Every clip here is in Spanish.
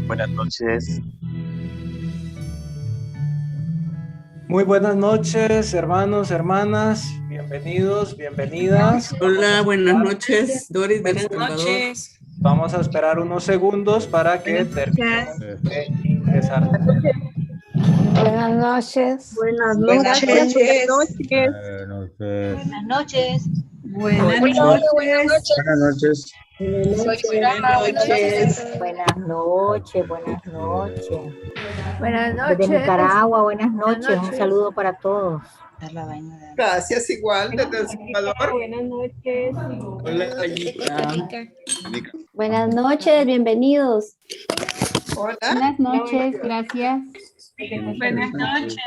Buenas noches. Muy buenas noches, hermanos, hermanas. Bienvenidos, bienvenidas. Hola, buenas noches, Doris del Salvador. Vamos a esperar unos segundos para que terminemos de ingresar. Buenas noches. Buenas Buenas noches. noches. Buenas noches. Buenas noches. Buenas noches. Buenas noches. Soy Buenas noches. Buenas noches, buenas noches. Buenas noches. Desde Nicaragua, buenas Buenas noches. Un noches. saludo para todos. Gracias, igual, desde El Salvador. Buenas noches. Hola, Ayita. Buenas noches, bienvenidos. Hola. Buenas noches, gracias. Buenas noches.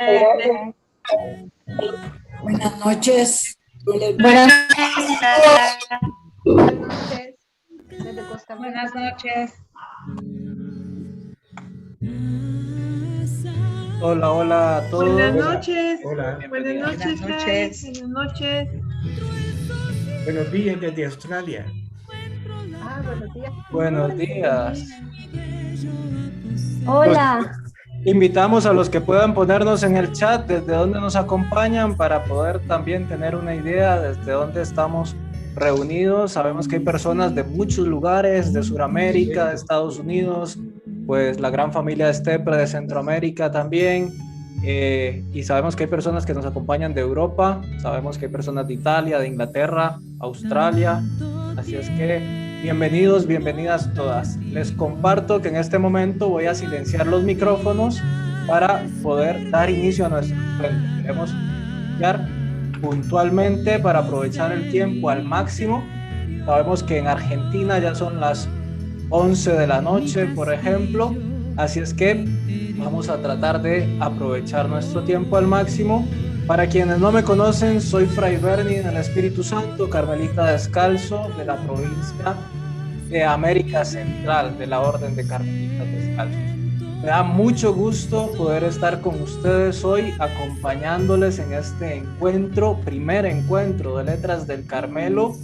Buenas noches. Buenas Desde Costa Rica. Buenas noches. Hola, hola a todos. Buenas noches. Hola. Buenas noches. Buenas noches. Buenos días desde Australia. Buenos días. Buenos días. Hola, Invitamos a los que puedan ponernos en el chat desde dónde nos acompañan para poder también tener una idea desde dónde estamos reunidos. Sabemos que hay personas de muchos lugares, de Sudamérica, de Estados Unidos, pues la gran familia de Stepre de Centroamérica también. Y sabemos que hay personas que nos acompañan de Europa, sabemos que hay personas de Italia, de Inglaterra, Australia. Así es que bienvenidos, bienvenidas todas. Les comparto que en este momento voy a silenciar los micrófonos para poder dar inicio a nuestro encuentro. Queremos iniciar puntualmente para aprovechar el tiempo al máximo. Sabemos que en Argentina ya son las 11 de la noche, por ejemplo. Así es que vamos a tratar de aprovechar nuestro tiempo al máximo. Para quienes no me conocen, soy Fray Bernie del Espíritu Santo, Carmelita Descalzo de la provincia de América Central, de la Orden de Carmelitas Descalzos. Me da mucho gusto poder estar con ustedes hoy, acompañándoles en este encuentro, primer encuentro de Letras del Carmelo,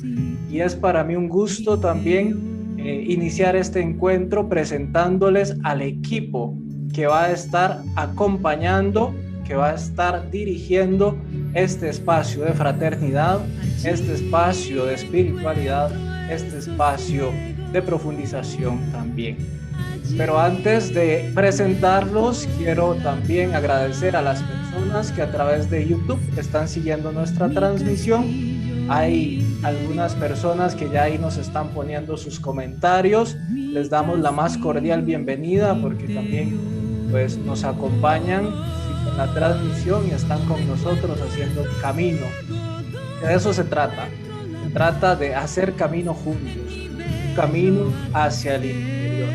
y es para mí un gusto también iniciar este encuentro presentándoles al equipo que va a estar acompañando, que va a estar dirigiendo este espacio de fraternidad, este espacio de espiritualidad, este espacio de profundización también. Pero antes de presentarlos, quiero también agradecer a las personas que a través de YouTube están siguiendo nuestra transmisión. Hay algunas personas que ya ahí nos están poniendo sus comentarios. Les damos la más cordial bienvenida porque también pues nos acompañan en la transmisión y están con nosotros haciendo camino. De eso se trata de hacer camino juntos, un camino hacia el interior.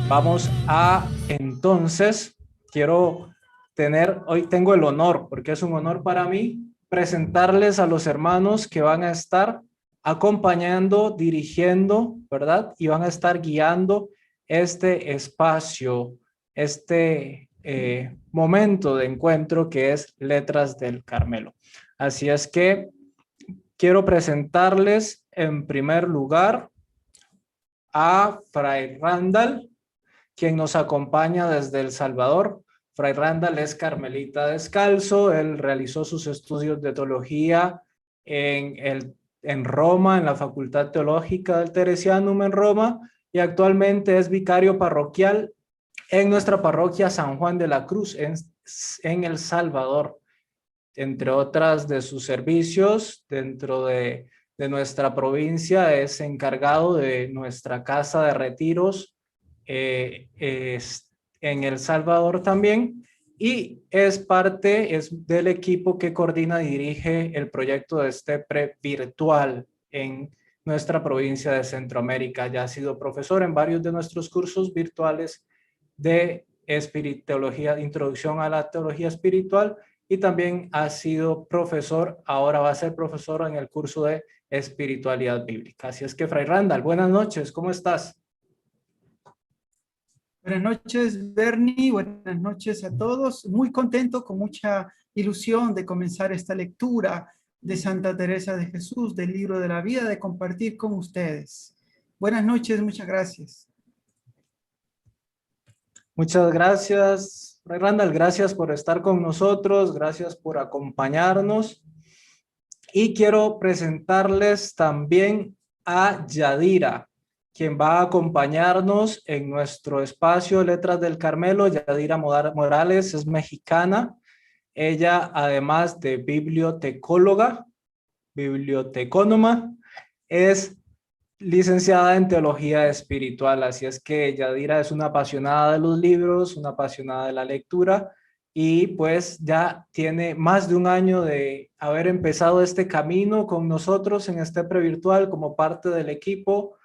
Vamos a entonces, hoy tengo el honor, porque es un honor para mí, presentarles a los hermanos que van a estar acompañando, dirigiendo, ¿verdad? Y van a estar guiando este espacio, este momento de encuentro que es Letras del Carmelo. Así es que quiero presentarles en primer lugar a Fray Randall, quien nos acompaña desde El Salvador. Fray Randall es carmelita descalzo. Él realizó sus estudios de teología en Roma, en la Facultad Teológica del Teresianum en Roma, y actualmente es vicario parroquial en nuestra parroquia San Juan de la Cruz en El Salvador. Entre otras de sus servicios dentro de nuestra provincia, es encargado de nuestra casa de retiros en El Salvador también, y es del equipo que coordina y dirige el proyecto de Stepre virtual en nuestra provincia de Centroamérica. Ya ha sido profesor en varios de nuestros cursos virtuales de teología, introducción a la teología espiritual, y también ha sido profesor, ahora va a ser profesor en el curso de espiritualidad bíblica. Así es que, Fray Randall, buenas noches, ¿cómo estás? Buenas noches, Bernie, buenas noches a todos. Muy contento, con mucha ilusión de comenzar esta lectura de Santa Teresa de Jesús, del libro de la vida, de compartir con ustedes. Buenas noches, muchas gracias. Muchas gracias, Randall, gracias por estar con nosotros, gracias por acompañarnos. Y quiero presentarles también a Yadira, quien va a acompañarnos en nuestro espacio Letras del Carmelo. Yadira Morales es mexicana. Ella, además de bibliotecóloga, bibliotecónoma, es licenciada en Teología Espiritual, así es que Yadira es una apasionada de los libros, una apasionada de la lectura, y pues ya tiene más de un año de haber empezado este camino con nosotros en este previrtual como parte del equipo,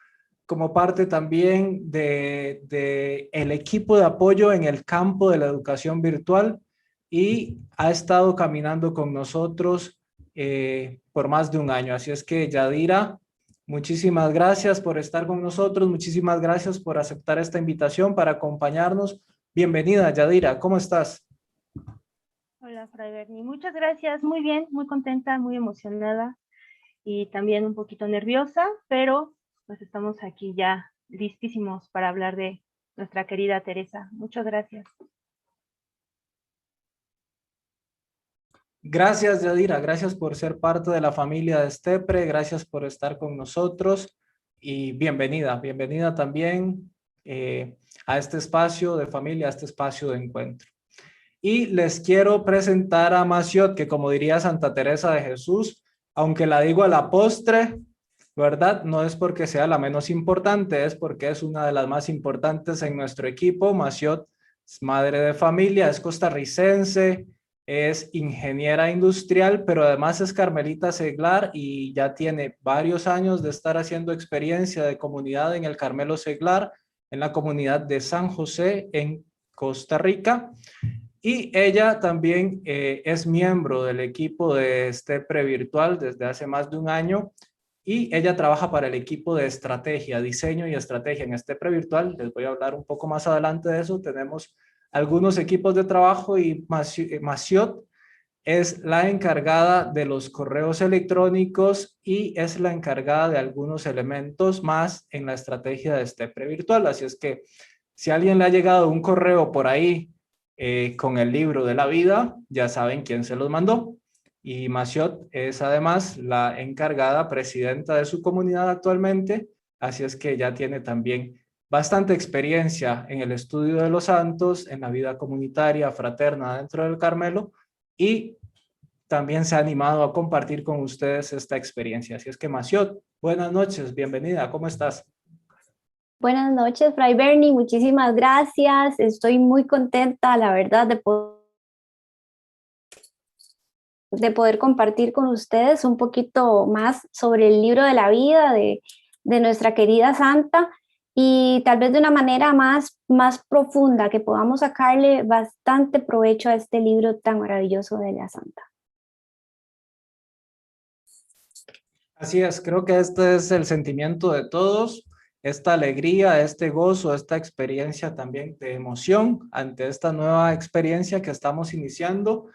como parte también de el equipo de apoyo en el campo de la educación virtual, y ha estado caminando con nosotros por más de un año. Así es que Yadira, muchísimas gracias por estar con nosotros, muchísimas gracias por aceptar esta invitación para acompañarnos. Bienvenida, Yadira, ¿cómo estás? Hola, Fray Bernie. Muchas gracias, muy bien, muy contenta, muy emocionada y también un poquito nerviosa, pero pues estamos aquí ya listísimos para hablar de nuestra querida Teresa. Muchas gracias. Gracias, Yadira, gracias por ser parte de la familia de Stepre, gracias por estar con nosotros y bienvenida, bienvenida también a este espacio de familia, a este espacio de encuentro. Y les quiero presentar a Maciot, que como diría Santa Teresa de Jesús, aunque la digo a la postre, ¿verdad? No es porque sea la menos importante, es porque es una de las más importantes en nuestro equipo. Maciot es madre de familia, es costarricense, es ingeniera industrial, pero además es carmelita seglar y ya tiene varios años de estar haciendo experiencia de comunidad en el Carmelo Seglar, en la comunidad de San José, en Costa Rica. Y ella también es miembro del equipo de Stepre Virtual desde hace más de un año, y ella trabaja para el equipo de estrategia, diseño y estrategia en Stepre Virtual. Les voy a hablar un poco más adelante de eso. Tenemos algunos equipos de trabajo y Maciot es la encargada de los correos electrónicos y es la encargada de algunos elementos más en la estrategia de Stepre Virtual. Así es que si a alguien le ha llegado un correo por ahí con el libro de la vida, ya saben quién se los mandó. Y Maciot es además la encargada presidenta de su comunidad actualmente, así es que ya tiene también bastante experiencia en el estudio de los santos, en la vida comunitaria, fraterna dentro del Carmelo, y también se ha animado a compartir con ustedes esta experiencia. Así es que Maciot, buenas noches, bienvenida, ¿cómo estás? Buenas noches, Fray Bernie, muchísimas gracias. Estoy muy contenta, la verdad, de poder compartir con ustedes un poquito más sobre el libro de la vida de nuestra querida santa, y tal vez de una manera más profunda, que podamos sacarle bastante provecho a este libro tan maravilloso de la santa. Así es, creo que este es el sentimiento de todos, esta alegría, este gozo, esta experiencia también de emoción ante esta nueva experiencia que estamos iniciando,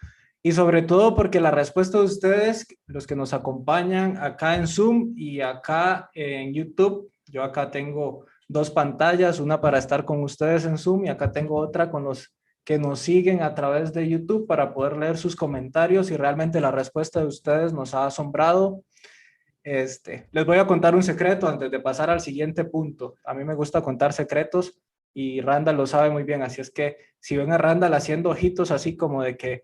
y sobre todo porque la respuesta de ustedes, los que nos acompañan acá en Zoom y acá en YouTube, yo acá tengo dos pantallas, una para estar con ustedes en Zoom y acá tengo otra con los que nos siguen a través de YouTube para poder leer sus comentarios, y realmente la respuesta de ustedes nos ha asombrado. Les voy a contar un secreto antes de pasar al siguiente punto. A mí me gusta contar secretos y Randall lo sabe muy bien, así es que si ven a Randall haciendo ojitos así como de que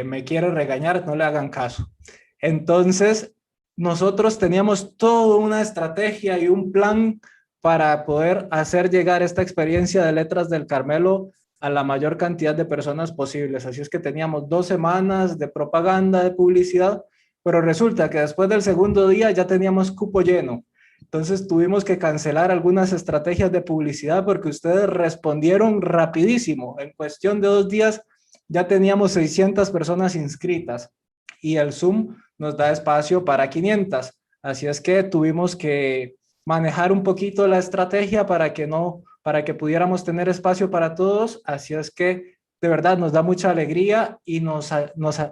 me quiere regañar, no le hagan caso. Entonces, nosotros teníamos toda una estrategia y un plan para poder hacer llegar esta experiencia de Letras del Carmelo a la mayor cantidad de personas posibles. Así es que teníamos 2 semanas de propaganda, de publicidad, pero resulta que después del segundo día ya teníamos cupo lleno. Entonces tuvimos que cancelar algunas estrategias de publicidad porque ustedes respondieron rapidísimo. En cuestión de 2 días ya teníamos 600 personas inscritas y el Zoom nos da espacio para 500. Así es que tuvimos que manejar un poquito la estrategia para que pudiéramos tener espacio para todos. Así es que de verdad nos da mucha alegría y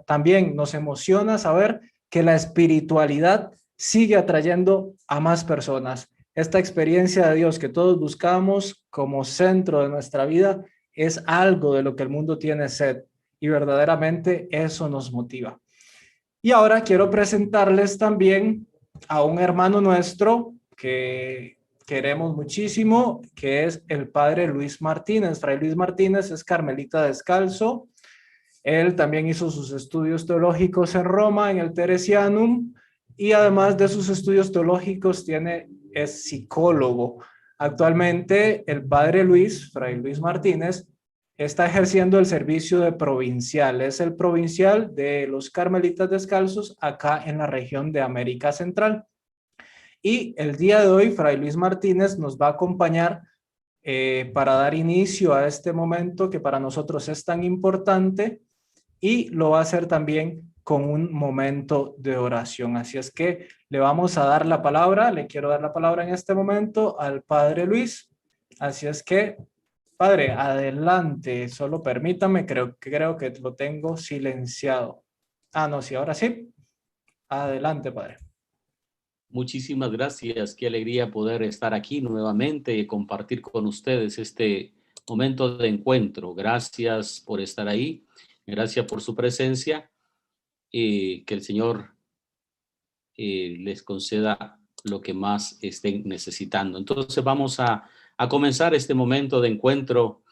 también nos emociona saber que la espiritualidad sigue atrayendo a más personas. Esta experiencia de Dios que todos buscamos como centro de nuestra vida es algo de lo que el mundo tiene sed y verdaderamente eso nos motiva. Y ahora quiero presentarles también a un hermano nuestro que queremos muchísimo, que es el padre Luis Martínez. Fray Luis Martínez es carmelita descalzo. Él también hizo sus estudios teológicos en Roma, en el Teresianum, y además de sus estudios teológicos es psicólogo. Actualmente el padre Luis, Fray Luis Martínez, está ejerciendo el servicio de provincial. Es el provincial de los carmelitas descalzos acá en la región de América Central. Y el día de hoy, Fray Luis Martínez nos va a acompañar para dar inicio a este momento que para nosotros es tan importante, y lo va a hacer también con un momento de oración. Así es que le vamos a dar la palabra, le quiero dar la palabra en este momento al Padre Luis. Así es que, Padre, adelante, solo permítame, creo que lo tengo silenciado. Ah, no, sí, ahora sí. Adelante, Padre. Muchísimas gracias, qué alegría poder estar aquí nuevamente y compartir con ustedes este momento de encuentro. Gracias por estar ahí, gracias por su presencia, que el Señor les conceda lo que más estén necesitando. Entonces vamos a comenzar este momento de encuentro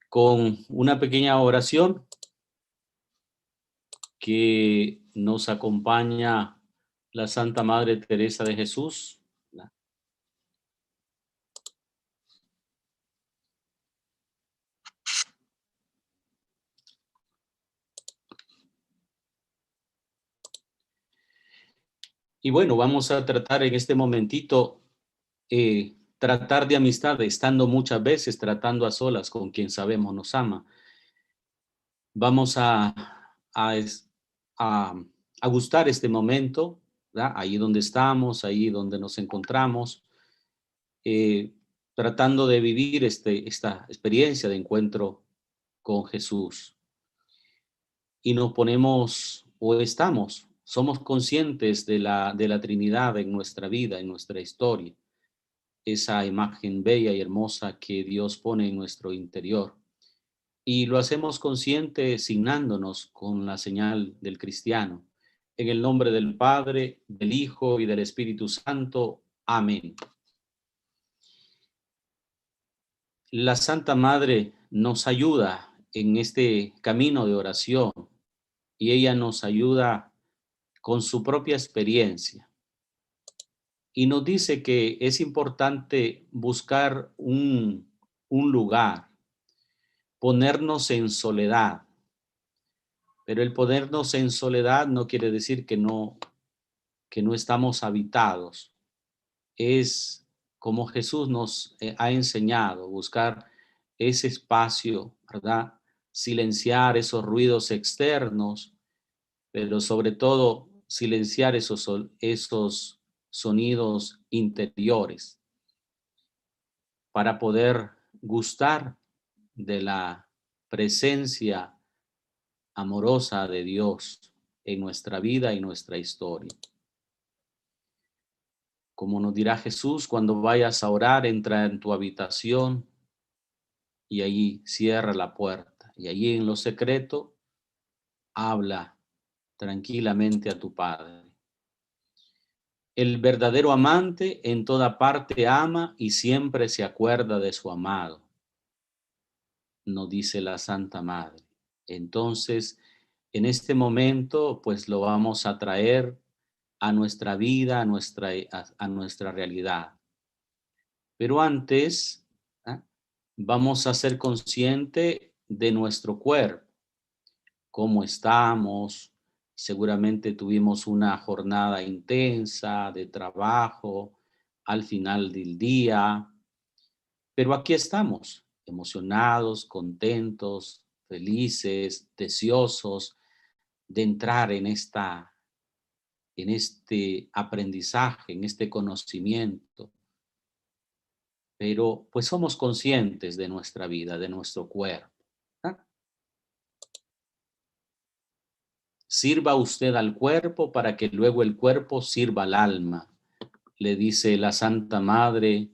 con una pequeña oración que nos acompaña la Santa Madre Teresa de Jesús. Y bueno, vamos a tratar en este momentito, tratar de amistad, estando muchas veces tratando a solas con quien sabemos nos ama. Vamos a gustar este momento, ¿verdad? Ahí donde estamos, ahí donde nos encontramos, tratando de vivir esta experiencia de encuentro con Jesús. Y nos ponemos, o somos conscientes de la Trinidad en nuestra vida, en nuestra historia. Esa imagen bella y hermosa que Dios pone en nuestro interior. Y lo hacemos consciente signándonos con la señal del cristiano. En el nombre del Padre, del Hijo y del Espíritu Santo. Amén. La Santa Madre nos ayuda en este camino de oración y ella nos ayuda con su propia experiencia. Y nos dice que es importante buscar un lugar, ponernos en soledad. Pero el ponernos en soledad no quiere decir que no estamos habitados. Es como Jesús nos ha enseñado, buscar ese espacio, ¿verdad? Silenciar esos ruidos externos, pero sobre todo silenciar esos sonidos interiores para poder gustar de la presencia amorosa de Dios en nuestra vida y nuestra historia. Como nos dirá Jesús, cuando vayas a orar, entra en tu habitación y allí cierra la puerta. Y allí en lo secreto, habla tranquilamente a tu Padre. El verdadero amante en toda parte ama y siempre se acuerda de su amado, nos dice la Santa Madre. Entonces, en este momento, pues lo vamos a traer a nuestra vida, a nuestra realidad. Pero antes, vamos a ser conscientes de nuestro cuerpo, cómo estamos. Seguramente tuvimos una jornada intensa de trabajo al final del día, pero aquí estamos, emocionados, contentos, felices, deseosos de entrar en este aprendizaje, en este conocimiento. Pero pues somos conscientes de nuestra vida, de nuestro cuerpo. Sirva usted al cuerpo para que luego el cuerpo sirva al alma, le dice la Santa Madre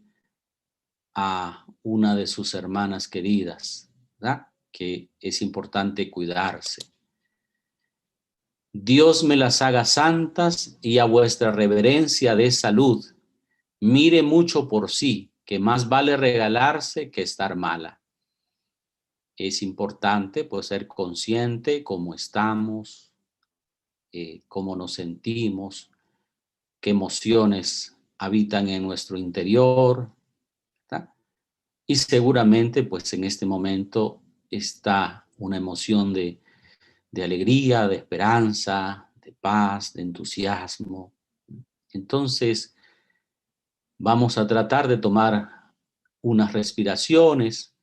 a una de sus hermanas queridas. ¿verdad? Que es importante cuidarse. Dios me las haga santas y a vuestra reverencia dé salud. Mire mucho por sí, que más vale regalarse que estar mala. Es importante pues ser consciente cómo estamos, cómo nos sentimos, qué emociones habitan en nuestro interior, ¿verdad? Y seguramente pues en este momento está una emoción de alegría, de esperanza, de paz, de entusiasmo. Entonces vamos a tratar de tomar unas respiraciones.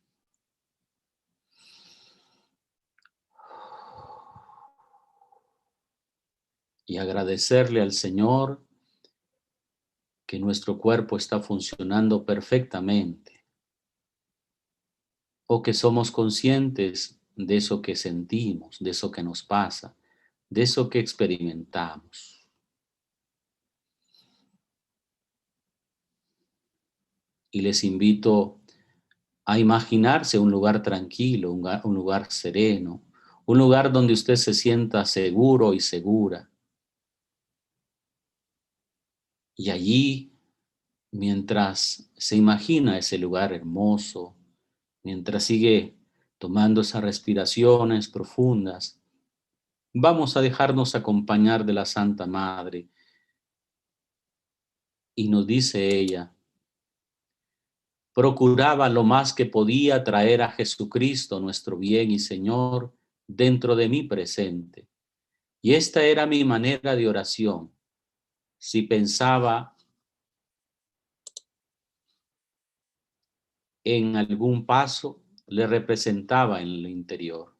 Y agradecerle al Señor que nuestro cuerpo está funcionando perfectamente, o que somos conscientes de eso que sentimos, de eso que nos pasa, de eso que experimentamos. Y les invito a imaginarse un lugar tranquilo, un lugar sereno, un lugar donde usted se sienta seguro y segura. Y allí, mientras se imagina ese lugar hermoso, mientras sigue tomando esas respiraciones profundas, vamos a dejarnos acompañar de la Santa Madre. Y nos dice ella, procuraba lo más que podía traer a Jesucristo, nuestro bien y Señor, dentro de mi presente. Y esta era mi manera de oración. Si pensaba en algún paso, le representaba en el interior.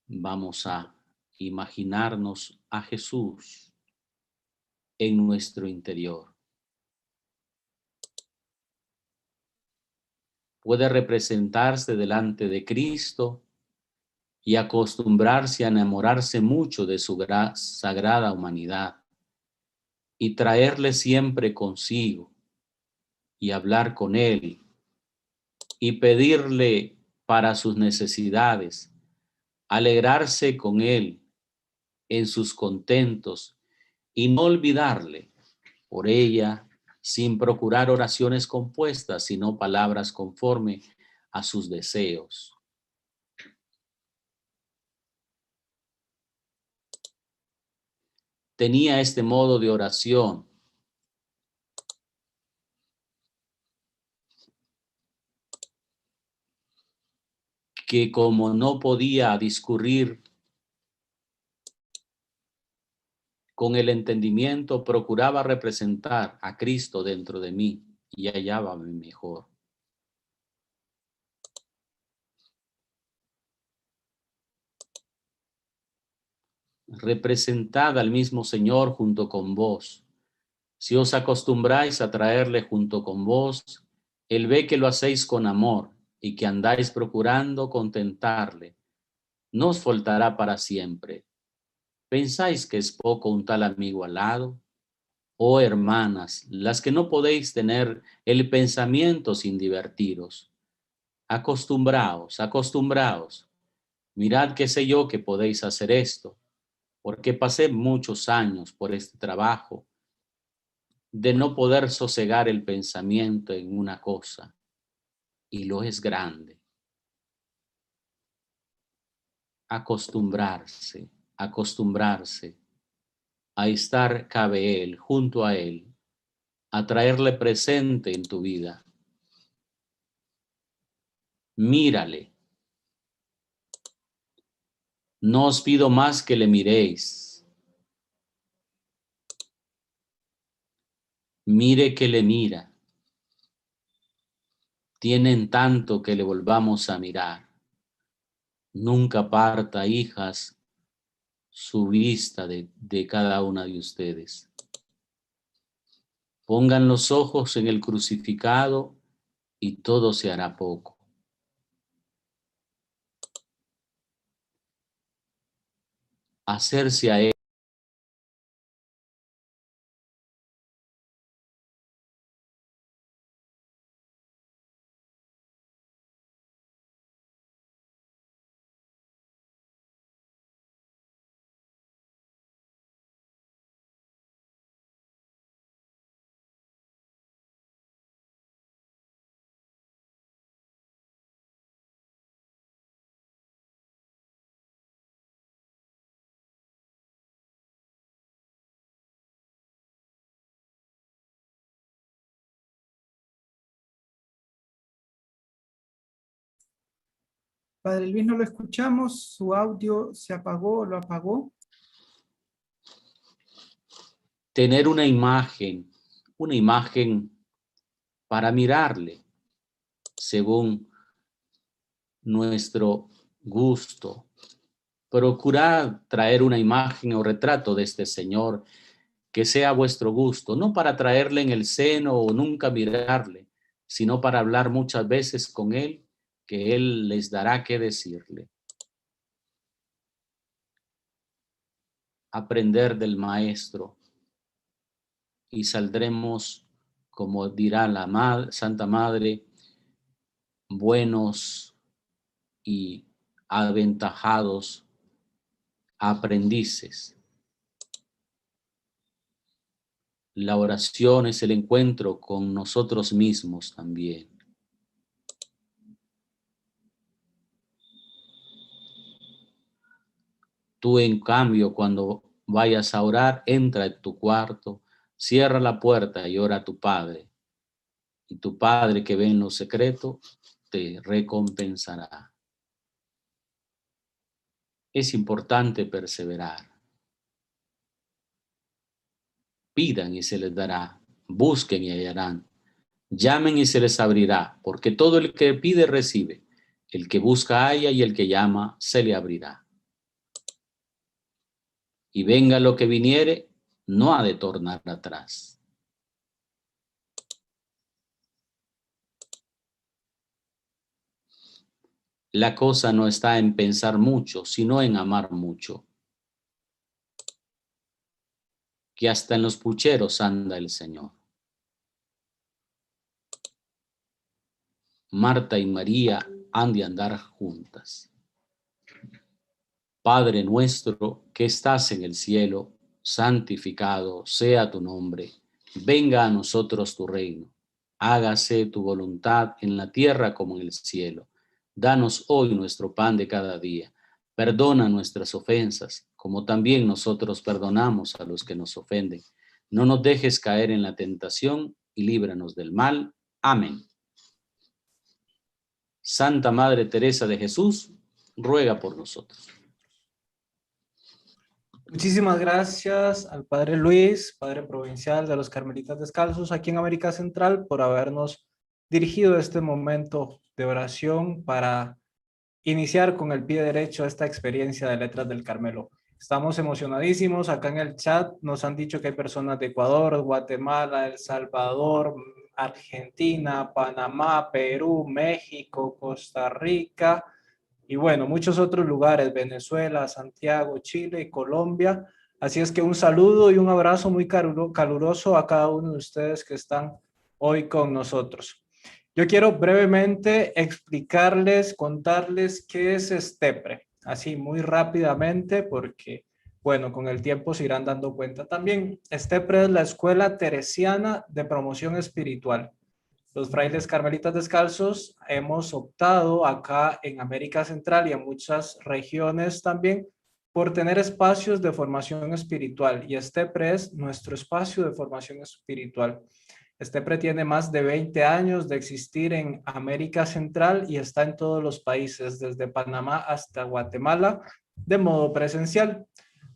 Vamos a imaginarnos a Jesús en nuestro interior. Puede representarse delante de Cristo y acostumbrarse a enamorarse mucho de su sagrada humanidad y traerle siempre consigo y hablar con Él y pedirle para sus necesidades, alegrarse con Él en sus contentos y no olvidarle por ella sin procurar oraciones compuestas, sino palabras conforme a sus deseos. Tenía este modo de oración que como no podía discurrir con el entendimiento, procuraba representar a Cristo dentro de mí y hallábame mejor. Representad al mismo Señor junto con vos. Si os acostumbráis a traerle junto con vos, Él ve que lo hacéis con amor y que andáis procurando contentarle. No os faltará para siempre. ¿Pensáis que es poco un tal amigo al lado? Oh hermanas, las que no podéis tener el pensamiento sin divertiros. Acostumbraos, acostumbraos. Mirad que sé yo que podéis hacer esto, porque pasé muchos años por este trabajo de no poder sosegar el pensamiento en una cosa, y lo es grande. Acostumbrarse, acostumbrarse a estar cabe Él, junto a Él, a traerle presente en tu vida. Mírale. No os pido más que le miréis. Mire que le mira. Tienen tanto que le volvamos a mirar. Nunca parta, hijas, su vista de cada una de ustedes. Pongan los ojos en el crucificado y todo se hará poco. Hacerse a Él Padre Luis, no lo escuchamos, su audio se apagó, lo apagó. Tener una imagen para mirarle según nuestro gusto. Procurar traer una imagen o retrato de este Señor que sea a vuestro gusto, no para traerle en el seno o nunca mirarle, sino para hablar muchas veces con Él, que Él les dará qué decirle. Aprender del Maestro y saldremos, como dirá la Santa Madre, buenos y aventajados aprendices. La oración es el encuentro con nosotros mismos también. Tú, en cambio, cuando vayas a orar, entra en tu cuarto, cierra la puerta y ora a tu Padre. Y tu Padre que ve en lo secreto te recompensará. Es importante perseverar. Pidan y se les dará. Busquen y hallarán. Llamen y se les abrirá, porque todo el que pide recibe. El que busca halla y el que llama se le abrirá. Y venga lo que viniere, no ha de tornar atrás. La cosa no está en pensar mucho, sino en amar mucho. Que hasta en los pucheros anda el Señor. Marta y María han de andar juntas. Padre nuestro que estás en el cielo, santificado sea tu nombre. Venga a nosotros tu reino. Hágase tu voluntad en la tierra como en el cielo. Danos hoy nuestro pan de cada día. Perdona nuestras ofensas, como también nosotros perdonamos a los que nos ofenden. No nos dejes caer en la tentación y líbranos del mal. Amén. Santa Madre Teresa de Jesús, ruega por nosotros. Muchísimas gracias al Padre Luis, Padre Provincial de los Carmelitas Descalzos aquí en América Central, por habernos dirigido este momento de oración para iniciar con el pie derecho esta experiencia de Letras del Carmelo. Estamos emocionadísimos. Acá en el chat nos han dicho que hay personas de Ecuador, Guatemala, El Salvador, Argentina, Panamá, Perú, México, Costa Rica y bueno, muchos otros lugares, Venezuela, Santiago, Chile y Colombia. Así es que un saludo y un abrazo muy caluroso a cada uno de ustedes que están hoy con nosotros. Yo quiero brevemente explicarles, contarles qué es STEPRE, así muy rápidamente porque, bueno, con el tiempo se irán dando cuenta también. STEPRE es la Escuela Teresiana de Promoción Espiritual. Los frailes carmelitas descalzos hemos optado acá en América Central y en muchas regiones también por tener espacios de formación espiritual, y STEPRE es nuestro espacio de formación espiritual. STEPRE tiene más de 20 años de existir en América Central y está en todos los países, desde Panamá hasta Guatemala, de modo presencial.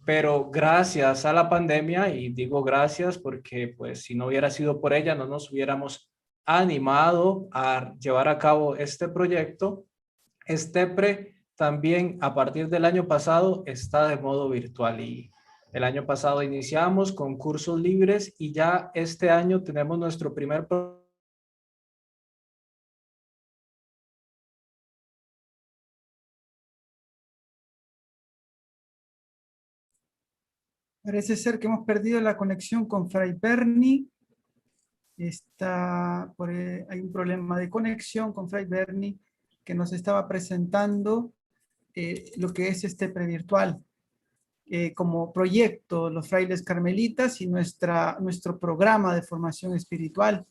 Pero gracias a la pandemia, y digo gracias porque pues si no hubiera sido por ella no nos hubiéramos animado a llevar a cabo este proyecto. STEPRE también a partir del año pasado está de modo virtual y el año pasado iniciamos con cursos libres y ya este año tenemos nuestro primer Parece ser que hemos perdido la conexión con Fray Berni. Hay un problema de conexión con Fray Berni que nos estaba presentando lo que es STEPRE virtual como proyecto, los frailes carmelitas y nuestro programa de formación espiritual.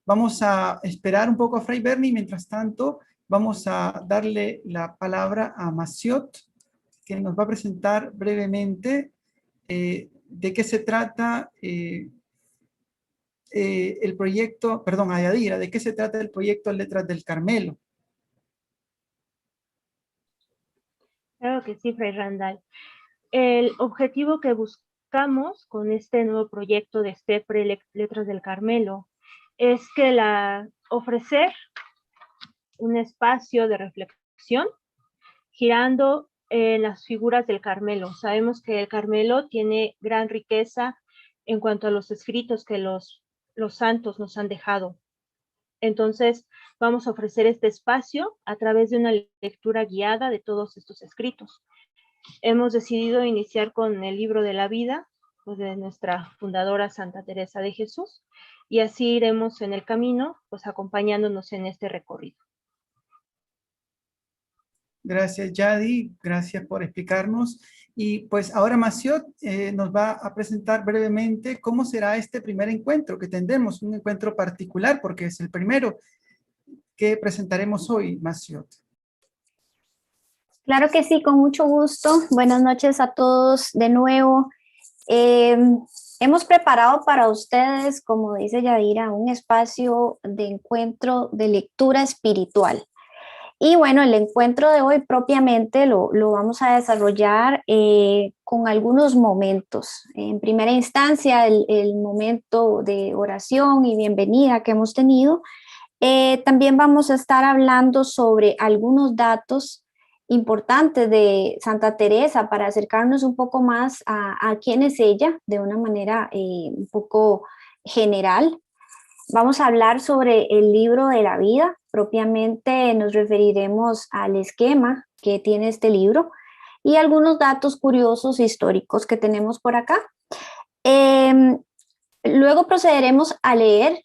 Vamos a esperar un poco a Fray Berni, mientras tanto vamos a darle la palabra a Maciot, que nos va a presentar brevemente de qué se trata el proyecto, perdón, a Yadira, de qué se trata el proyecto Letras del Carmelo. Claro que sí, Fray Randall. El objetivo que buscamos con este nuevo proyecto de STEPRE Letras del Carmelo es que ofrecer un espacio de reflexión girando en las figuras del Carmelo. Sabemos que el Carmelo tiene gran riqueza en cuanto a los escritos que los santos nos han dejado. Entonces, vamos a ofrecer este espacio a través de una lectura guiada de todos estos escritos. Hemos decidido iniciar con el libro de la vida, pues, de nuestra fundadora Santa Teresa de Jesús, y así iremos en el camino, pues acompañándonos en este recorrido. Gracias, Yadi. Gracias por explicarnos. Y pues ahora Maciot nos va a presentar brevemente cómo será este primer encuentro que tendremos, un encuentro particular porque es el primero que presentaremos hoy, Maciot. Claro que sí, con mucho gusto. Buenas noches a todos de nuevo. Hemos preparado para ustedes, como dice Yadira, un espacio de encuentro de lectura espiritual. Y bueno, el encuentro de hoy propiamente lo vamos a desarrollar con algunos momentos. En primera instancia, el momento de oración y bienvenida que hemos tenido. También vamos a estar hablando sobre algunos datos importantes de Santa Teresa para acercarnos un poco más a quién es ella de una manera un poco general. Vamos a hablar sobre el libro de la vida, propiamente nos referiremos al esquema que tiene este libro y algunos datos curiosos históricos que tenemos por acá. Luego procederemos a leer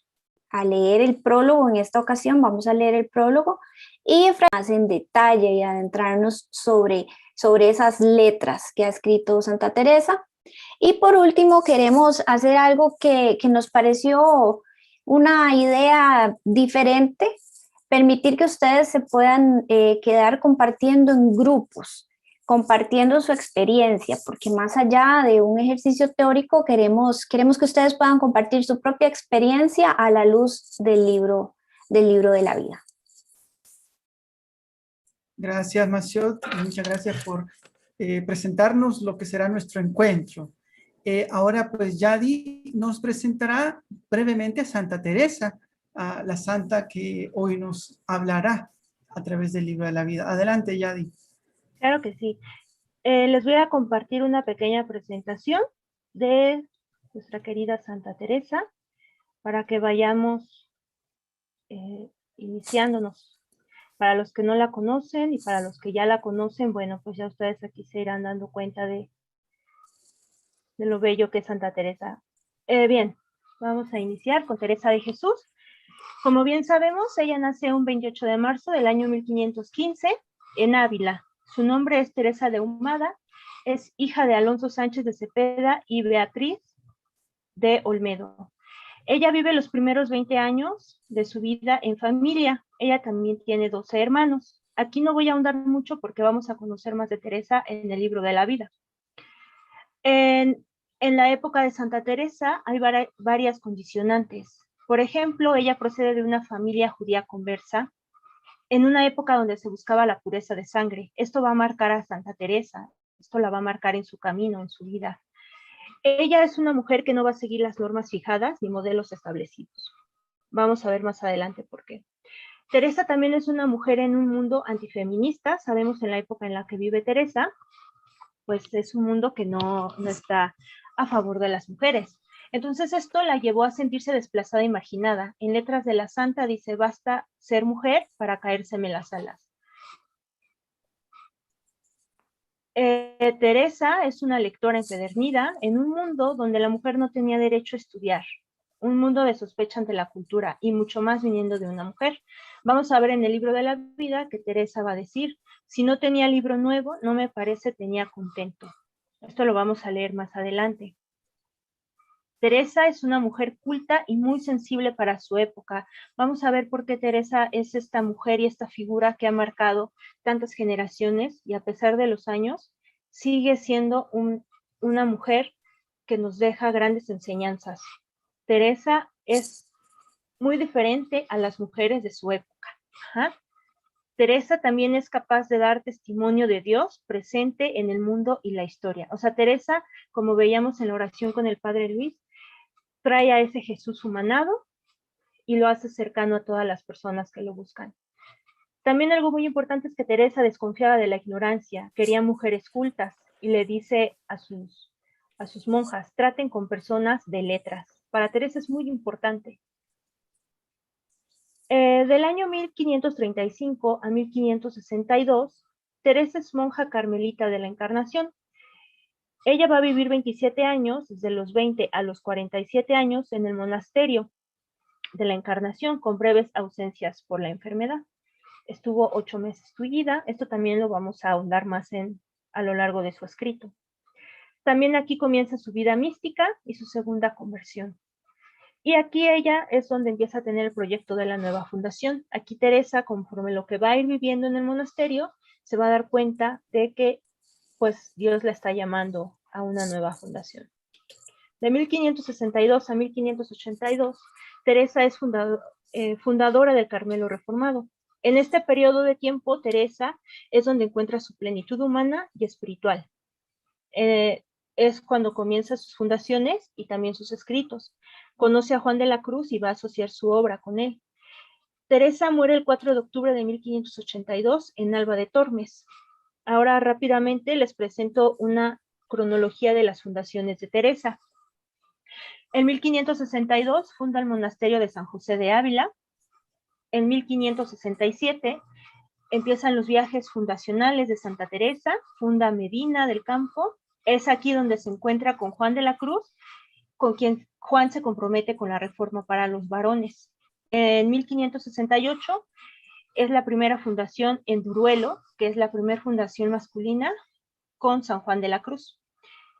el prólogo. En esta ocasión vamos a leer el prólogo y más en detalle y adentrarnos sobre esas letras que ha escrito Santa Teresa. Y por último queremos hacer algo que nos pareció una idea diferente, permitir que ustedes se puedan quedar compartiendo en grupos, compartiendo su experiencia, porque más allá de un ejercicio teórico queremos que ustedes puedan compartir su propia experiencia a la luz del libro de la vida. Gracias, Maciot, muchas gracias por presentarnos lo que será nuestro encuentro. Ahora pues Yadi nos presentará brevemente a Santa Teresa, a la santa que hoy nos hablará a través del libro de la vida. Adelante, Yadi. Claro que sí. Les voy a compartir una pequeña presentación de nuestra querida Santa Teresa para que vayamos iniciándonos. Para los que no la conocen y para los que ya la conocen, bueno, pues ya ustedes aquí se irán dando cuenta de lo bello que es Santa Teresa. Bien, vamos a iniciar con Teresa de Jesús. Como bien sabemos, ella nace un 28 de marzo del año 1515 en Ávila. Su nombre es Teresa de Ahumada, es hija de Alonso Sánchez de Cepeda y Beatriz de Olmedo. Ella vive los primeros 20 años de su vida en familia. Ella también tiene 12 hermanos. Aquí no voy a ahondar mucho porque vamos a conocer más de Teresa en el libro de la vida. En la época de Santa Teresa hay varias condicionantes. Por ejemplo, ella procede de una familia judía conversa en una época donde se buscaba la pureza de sangre. Esto va a marcar a Santa Teresa, esto la va a marcar en su camino, en su vida. Ella es una mujer que no va a seguir las normas fijadas ni modelos establecidos. Vamos a ver más adelante por qué. Teresa también es una mujer en un mundo antifeminista. Sabemos en la época en la que vive Teresa, pues es un mundo que no está a favor de las mujeres. Entonces esto la llevó a sentirse desplazada e marginada. En Letras de la Santa dice, basta ser mujer para caérseme las alas. Teresa es una lectora empedernida en un mundo donde la mujer no tenía derecho a estudiar, un mundo de sospecha ante la cultura y mucho más viniendo de una mujer. Vamos a ver en el libro de la vida que Teresa va a decir, si no tenía libro nuevo, no me parece tenía contento. Esto lo vamos a leer más adelante. Teresa es una mujer culta y muy sensible para su época. Vamos a ver por qué Teresa es esta mujer y esta figura que ha marcado tantas generaciones y a pesar de los años sigue siendo una mujer que nos deja grandes enseñanzas. Teresa es muy diferente a las mujeres de su época. Teresa también es capaz de dar testimonio de Dios presente en el mundo y la historia. O sea, Teresa, como veíamos en la oración con el Padre Luis, trae a ese Jesús humanado y lo hace cercano a todas las personas que lo buscan. También algo muy importante es que Teresa desconfiaba de la ignorancia, quería mujeres cultas y le dice a sus monjas, traten con personas de letras. Para Teresa es muy importante. Del año 1535 a 1562, Teresa es monja carmelita de la Encarnación. Ella va a vivir 27 años, desde los 20 a los 47 años, en el monasterio de la Encarnación, con breves ausencias por la enfermedad. Estuvo 8 meses tullida. Esto también lo vamos a ahondar más a lo largo de su escrito. También aquí comienza su vida mística y su segunda conversión. Y aquí ella es donde empieza a tener el proyecto de la nueva fundación. Aquí Teresa, conforme lo que va a ir viviendo en el monasterio, se va a dar cuenta de que pues Dios la está llamando a una nueva fundación. De 1562 a 1582, Teresa es fundadora del Carmelo Reformado. En este periodo de tiempo, Teresa es donde encuentra su plenitud humana y espiritual. Es cuando comienza sus fundaciones y también sus escritos. Conoce a Juan de la Cruz y va a asociar su obra con él. Teresa muere el 4 de octubre de 1582 en Alba de Tormes. Ahora rápidamente les presento una cronología de las fundaciones de Teresa. En 1562 funda el monasterio de San José de Ávila. En 1567 empiezan los viajes fundacionales de Santa Teresa, funda Medina del Campo. Es aquí donde se encuentra con Juan de la Cruz, con quien Juan se compromete con la reforma para los varones. En 1568 es la primera fundación en Duruelo, que es la primera fundación masculina con San Juan de la Cruz.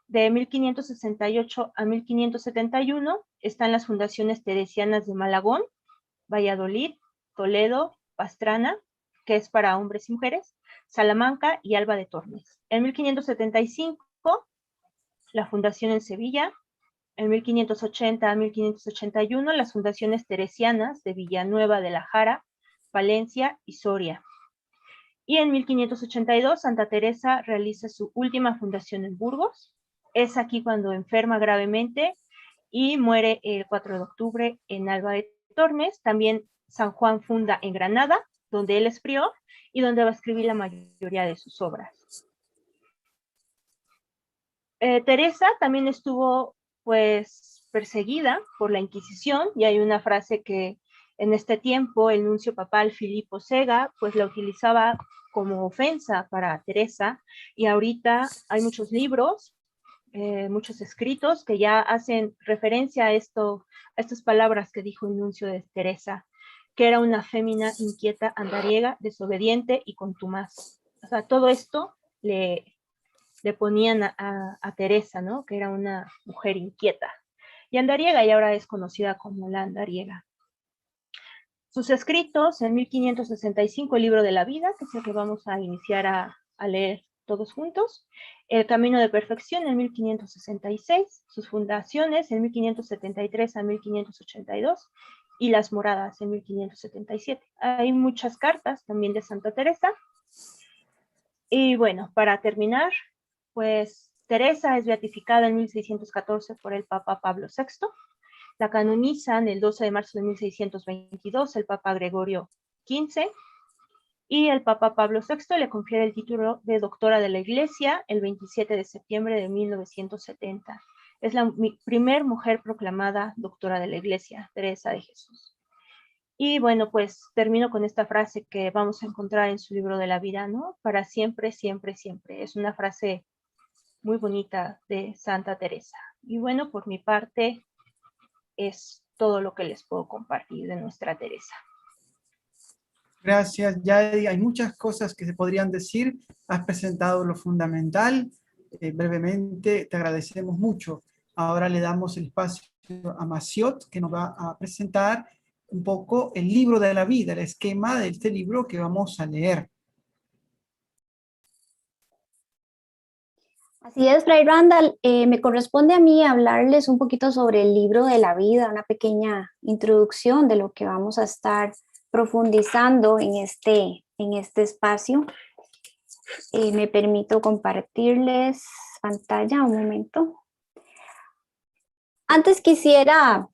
De 1568 a 1571 están las fundaciones teresianas de Malagón, Valladolid, Toledo, Pastrana, que es para hombres y mujeres, Salamanca y Alba de Tormes. En 1575, la fundación en Sevilla. En 1580 a 1581, las fundaciones teresianas de Villanueva de la Jara, Palencia y Soria. Y en 1582, Santa Teresa realiza su última fundación en Burgos. Es aquí cuando enferma gravemente y muere el 4 de octubre en Alba de Tormes. También San Juan funda en Granada, donde él es prior y donde va a escribir la mayoría de sus obras. Teresa también estuvo pues perseguida por la Inquisición, y hay una frase que en este tiempo el nuncio papal Filipo Sega pues la utilizaba como ofensa para Teresa, y ahorita hay muchos libros, muchos escritos que ya hacen referencia a estas palabras que dijo el nuncio de Teresa, que era una fémina inquieta, andariega, desobediente y contumaz. O sea, todo esto le ponían a Teresa, ¿no? Que era una mujer inquieta y andariega, y ahora es conocida como la andariega. Sus escritos, en 1565, el libro de la vida, que es el que vamos a iniciar a leer todos juntos. El camino de perfección, en 1566. Sus fundaciones, en 1573 a 1582. Y las moradas, en 1577. Hay muchas cartas también de Santa Teresa. Y bueno, para terminar, pues Teresa es beatificada en 1614 por el Papa Pablo VI. La canonizan el 12 de marzo de 1622 el Papa Gregorio XV, y el Papa Pablo VI le confiere el título de doctora de la Iglesia el 27 de septiembre de 1970. Es la primer mujer proclamada doctora de la Iglesia, Teresa de Jesús. Y bueno, pues termino con esta frase que vamos a encontrar en su libro de la vida, ¿no? Para siempre, siempre, siempre. Es una frase muy bonita de Santa Teresa. Y bueno, por mi parte, es todo lo que les puedo compartir de nuestra Teresa. Gracias, Yadi. Hay muchas cosas que se podrían decir. Has presentado lo fundamental. Brevemente, te agradecemos mucho. Ahora le damos el espacio a Maciot, que nos va a presentar un poco el libro de la vida, el esquema de este libro que vamos a leer. Así es, Fray Randall. Me corresponde a mí hablarles un poquito sobre el libro de la vida, una pequeña introducción de lo que vamos a estar profundizando en este espacio. Me permito compartirles pantalla un momento. Antes quisiera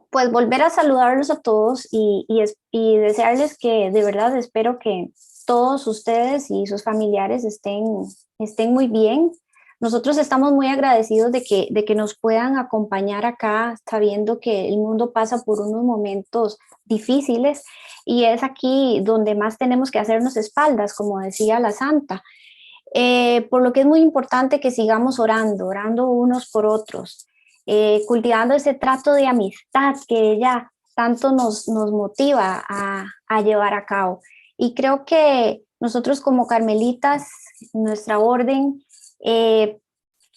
pues volver a saludarlos a todos y desearles que de verdad espero que todos ustedes y sus familiares estén muy bien. Nosotros estamos muy agradecidos de que nos puedan acompañar acá, sabiendo que el mundo pasa por unos momentos difíciles y es aquí donde más tenemos que hacernos espaldas, como decía la Santa. Por lo que es muy importante que sigamos orando unos por otros, cultivando ese trato de amistad que ella tanto nos motiva a llevar a cabo. Y creo que nosotros como carmelitas, nuestra orden,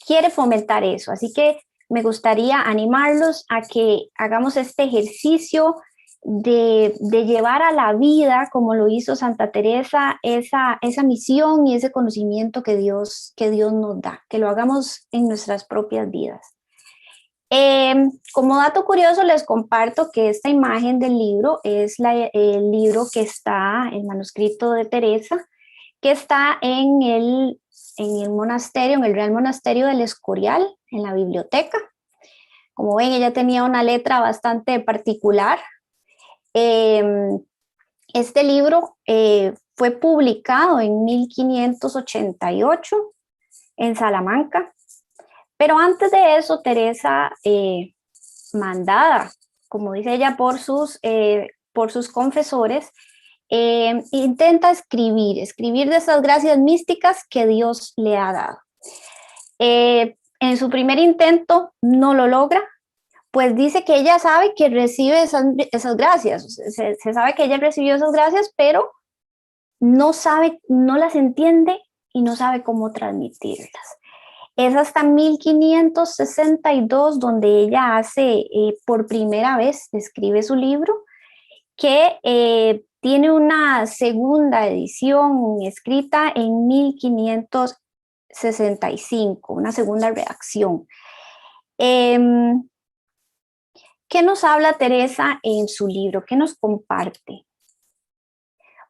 quiere fomentar eso. Así que me gustaría animarlos a que hagamos este ejercicio de llevar a la vida, como lo hizo Santa Teresa, esa misión y ese conocimiento que Dios nos da, que lo hagamos en nuestras propias vidas. Como dato curioso les comparto que esta imagen del libro es el libro que está, el manuscrito de Teresa, que está en el monasterio, en el Real Monasterio del Escorial, en la biblioteca. Como ven, ella tenía una letra bastante particular. Este libro fue publicado en 1588 en Salamanca, pero antes de eso Teresa, mandada, como dice ella, por sus confesores, intenta escribir de esas gracias místicas que Dios le ha dado. En su primer intento no lo logra, pues dice que ella sabe que recibe esas gracias, se sabe que ella recibió esas gracias, pero no las entiende y no sabe cómo transmitirlas. Es hasta 1562 donde ella hace por primera vez, escribe su libro, que tiene una segunda edición escrita en 1565, una segunda redacción. ¿Qué nos habla Teresa en su libro? ¿Qué nos comparte?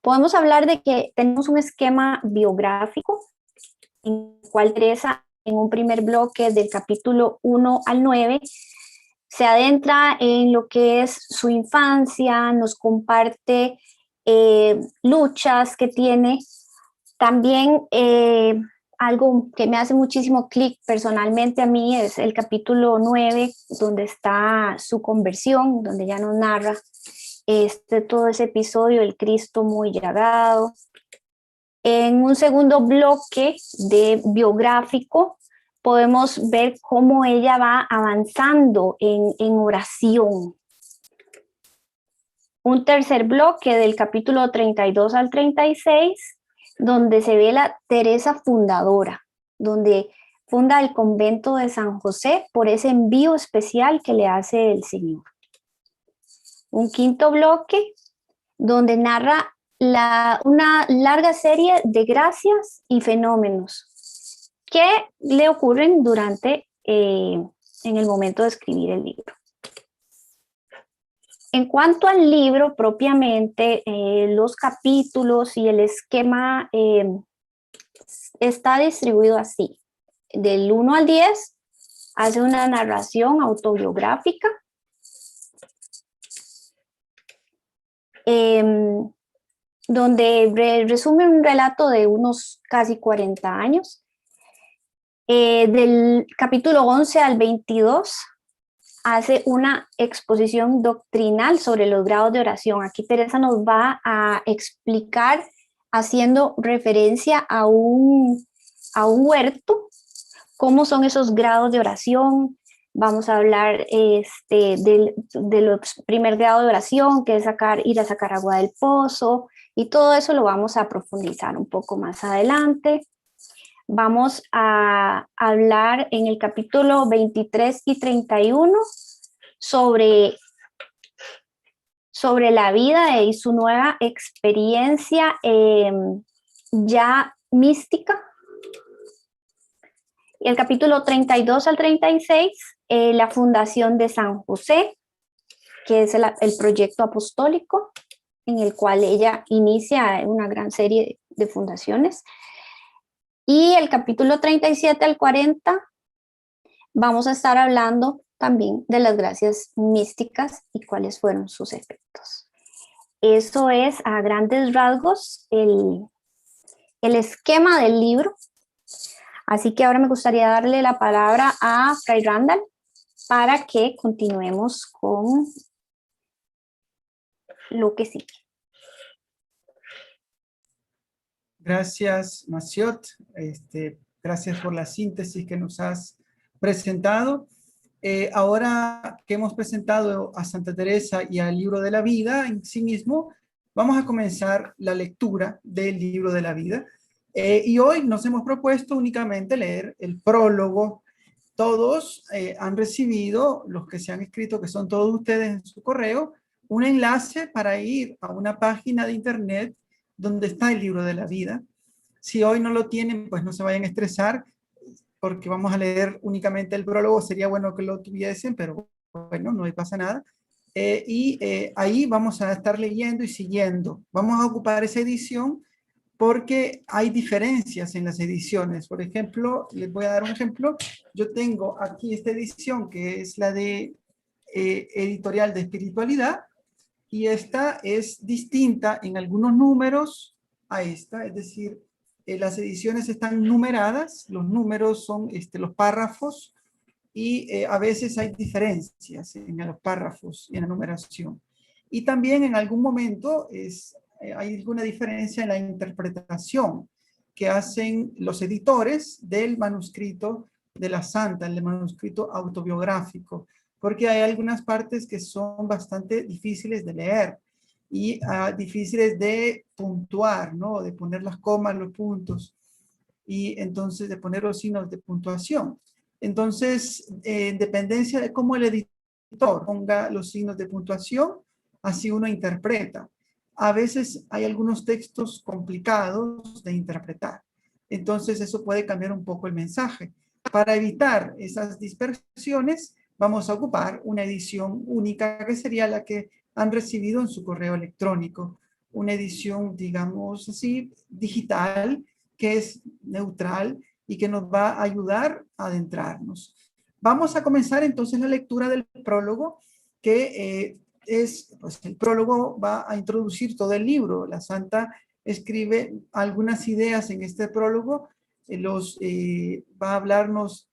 Podemos hablar de que tenemos un esquema biográfico en el cual Teresa, en un primer bloque del capítulo 1 al 9, se adentra en lo que es su infancia, nos comparte luchas que tiene. También algo que me hace muchísimo clic personalmente a mí es el capítulo 9, donde está su conversión, donde ya nos narra todo ese episodio, el Cristo muy llagado. En un segundo bloque de biográfico podemos ver cómo ella va avanzando en oración. Un tercer bloque del capítulo 32 al 36, donde se ve la Teresa fundadora, donde funda el convento de San José por ese envío especial que le hace el Señor. Un quinto bloque, donde narra una larga serie de gracias y fenómenos que le ocurren en el momento de escribir el libro. En cuanto al libro propiamente, los capítulos y el esquema está distribuido así. Del 1 al 10 hace una narración autobiográfica. Donde resume un relato de unos casi 40 años. Del capítulo 11 al 22 hace una exposición doctrinal sobre los grados de oración. Aquí Teresa nos va a explicar, haciendo referencia a un huerto, cómo son esos grados de oración. Vamos a hablar del primer grado de oración, que es ir a sacar agua del pozo, y todo eso lo vamos a profundizar un poco más adelante. Vamos a hablar en el capítulo 23 y 31 sobre la vida y su nueva experiencia ya mística. Y el capítulo 32 al 36, la fundación de San José, que es el proyecto apostólico. en el cual ella inicia una gran serie de fundaciones. Y el capítulo 37 al 40 vamos a estar hablando también de las gracias místicas y cuáles fueron sus efectos. Eso es a grandes rasgos el esquema del libro. Así que ahora me gustaría darle la palabra a Fray Randall para que continuemos con lo que sigue. Gracias, Maciot. Gracias por la síntesis que nos has presentado. Ahora que hemos presentado a Santa Teresa y al libro de la vida en sí mismo, vamos a comenzar la lectura del libro de la vida. Y hoy nos hemos propuesto únicamente leer el prólogo. Todos han recibido, los que se han inscrito, que son todos ustedes en su correo, un enlace para ir a una página de internet donde está el libro de la vida. Si hoy no lo tienen, pues no se vayan a estresar, porque vamos a leer únicamente el prólogo. Sería bueno que lo tuviesen, pero bueno, no pasa nada. Ahí vamos a estar leyendo y siguiendo. Vamos a ocupar esa edición porque hay diferencias en las ediciones. Por ejemplo, les voy a dar un ejemplo. Yo tengo aquí esta edición que es la de editorial de espiritualidad, y esta es distinta en algunos números a esta, es decir, las ediciones están numeradas, los números son los párrafos, y a veces hay diferencias en los párrafos y en la numeración. Y también en algún momento hay alguna diferencia en la interpretación que hacen los editores del manuscrito de la Santa, el manuscrito autobiográfico, porque hay algunas partes que son bastante difíciles de leer y difíciles de puntuar, ¿no? De poner las comas, los puntos, y entonces de poner los signos de puntuación. Entonces, en dependencia de cómo el editor ponga los signos de puntuación, así uno interpreta. A veces hay algunos textos complicados de interpretar. Entonces, eso puede cambiar un poco el mensaje. Para evitar esas dispersiones, vamos a ocupar una edición única, que sería la que han recibido en su correo electrónico. Una edición, digamos así, digital, que es neutral y que nos va a ayudar a adentrarnos. Vamos a comenzar entonces la lectura del prólogo, que pues el prólogo va a introducir todo el libro. La Santa escribe algunas ideas en este prólogo, va a hablarnos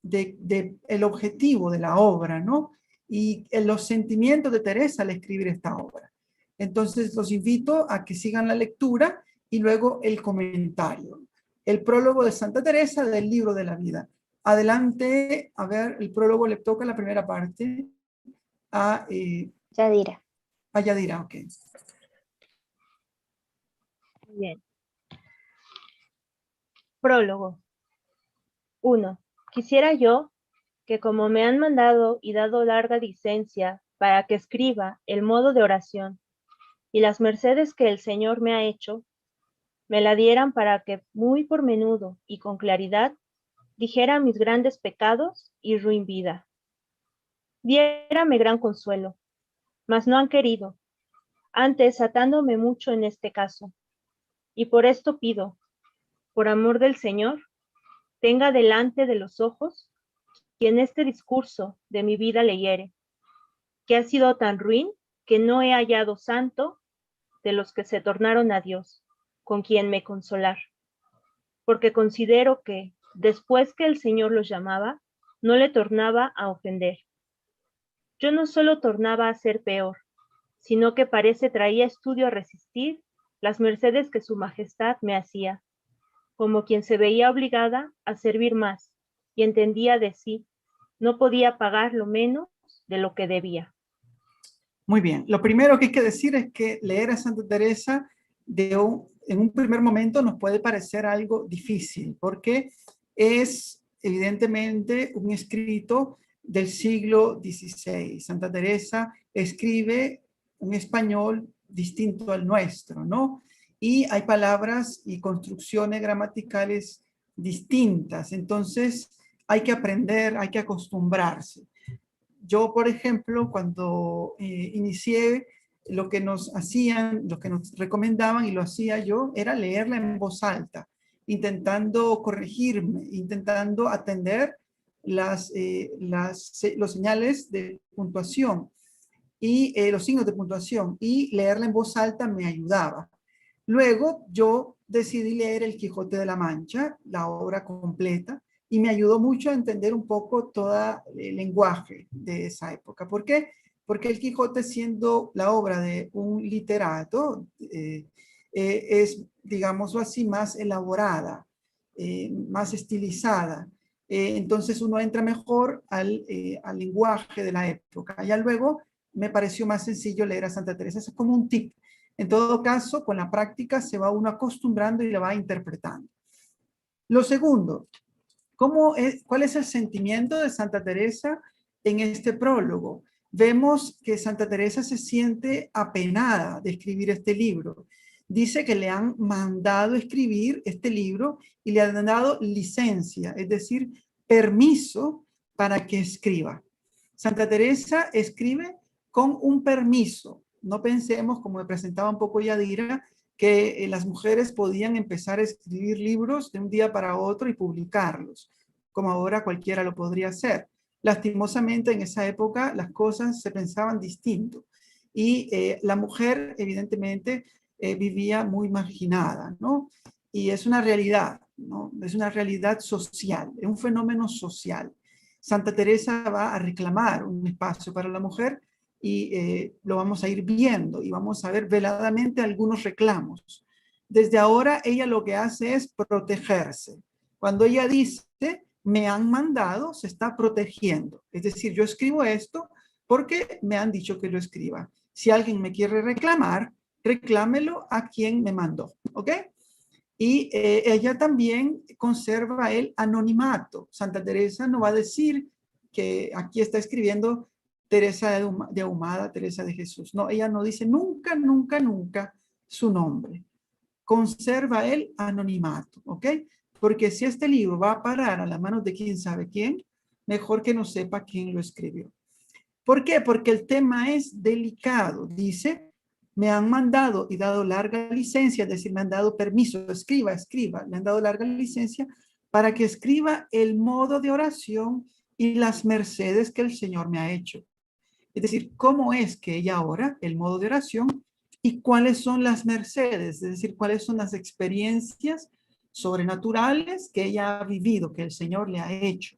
de el objetivo de la obra, ¿no? Y los sentimientos de Teresa al escribir esta obra. Entonces los invito a que sigan la lectura y luego el comentario. El prólogo de Santa Teresa del libro de la vida. Adelante, a ver, el prólogo le toca la primera parte a Yadira. A Yadira, ok. Bien. Prólogo. 1. Quisiera yo que, como me han mandado y dado larga licencia para que escriba el modo de oración y las mercedes que el Señor me ha hecho, me la dieran para que muy por menudo y con claridad dijera mis grandes pecados y ruin vida. Diérame gran consuelo, mas no han querido, antes atándome mucho en este caso. Y por esto pido, por amor del Señor, tenga delante de los ojos quien este discurso de mi vida leyere, que ha sido tan ruin que no he hallado santo de los que se tornaron a Dios, con quien me consolar. Porque considero que, después que el Señor los llamaba, no le tornaba a ofender. Yo no solo tornaba a ser peor, sino que parece traía estudio a resistir las mercedes que su majestad me hacía, como quien se veía obligada a servir más, y entendía de sí, no podía pagar lo menos de lo que debía. Muy bien. Lo primero que hay que decir es que leer a Santa Teresa en un primer momento nos puede parecer algo difícil, porque es evidentemente un escrito del siglo XVI. Santa Teresa escribe un español distinto al nuestro, ¿no? Y hay palabras y construcciones gramaticales distintas. Entonces hay que aprender, hay que acostumbrarse. Yo, por ejemplo, cuando inicié lo que nos hacían, lo que nos recomendaban, y lo hacía yo, era leerla en voz alta, intentando corregirme, intentando atender los señales de puntuación y los signos de puntuación, y leerla en voz alta me ayudaba. Luego yo decidí leer El Quijote de la Mancha, la obra completa, y me ayudó mucho a entender un poco todo el lenguaje de esa época. ¿Por qué? Porque El Quijote, siendo la obra de un literato, es, digámoslo así, más elaborada, más estilizada. Entonces uno entra mejor al lenguaje de la época. Ya luego me pareció más sencillo leer a Santa Teresa. Eso es como un tip. En todo caso, con la práctica se va uno acostumbrando y la va interpretando. Lo segundo, ¿cuál es el sentimiento de Santa Teresa en este prólogo? Vemos que Santa Teresa se siente apenada de escribir este libro. Dice que le han mandado escribir este libro y le han dado licencia, es decir, permiso para que escriba. Santa Teresa escribe con un permiso. No pensemos, como me presentaba un poco Yadira, que las mujeres podían empezar a escribir libros de un día para otro y publicarlos, como ahora cualquiera lo podría hacer. Lastimosamente, en esa época las cosas se pensaban distinto y la mujer evidentemente vivía muy marginada, ¿no? Y es una realidad, ¿no? Es una realidad social, es un fenómeno social. Santa Teresa va a reclamar un espacio para la mujer y lo vamos a ir viendo y vamos a ver veladamente algunos reclamos. Desde ahora ella lo que hace es protegerse. Cuando ella dice, me han mandado, se está protegiendo. Es decir, yo escribo esto porque me han dicho que lo escriba. Si alguien me quiere reclamar, reclámelo a quien me mandó, ¿ok? Y ella también conserva el anonimato. Santa Teresa no va a decir que aquí está escribiendo Teresa de Ahumada, Teresa de Jesús. No, ella no dice nunca, nunca, nunca su nombre. Conserva el anonimato, ¿ok? Porque si este libro va a parar a las manos de quién sabe quién, mejor que no sepa quién lo escribió. ¿Por qué? Porque el tema es delicado. Dice, me han mandado y dado larga licencia, es decir, me han dado permiso, escriba, le han dado larga licencia para que escriba el modo de oración y las mercedes que el Señor me ha hecho. Es decir, cómo es que ella ora, el modo de oración, y cuáles son las mercedes, es decir, cuáles son las experiencias sobrenaturales que ella ha vivido, que el Señor le ha hecho.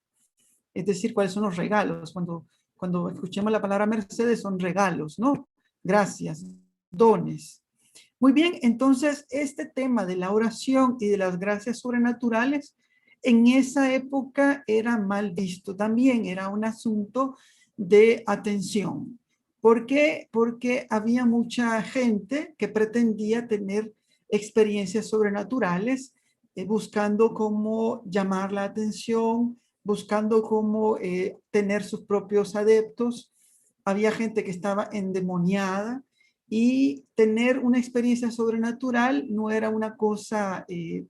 Es decir, cuáles son los regalos. Cuando escuchemos la palabra mercedes, son regalos, ¿no? Gracias, dones. Muy bien, entonces este tema de la oración y de las gracias sobrenaturales en esa época era mal visto también, era un asunto de atención. ¿Por qué? Porque había mucha gente que pretendía tener experiencias sobrenaturales, buscando cómo llamar la atención, buscando cómo tener sus propios adeptos. Había gente que estaba endemoniada y tener una experiencia sobrenatural no era una cosa de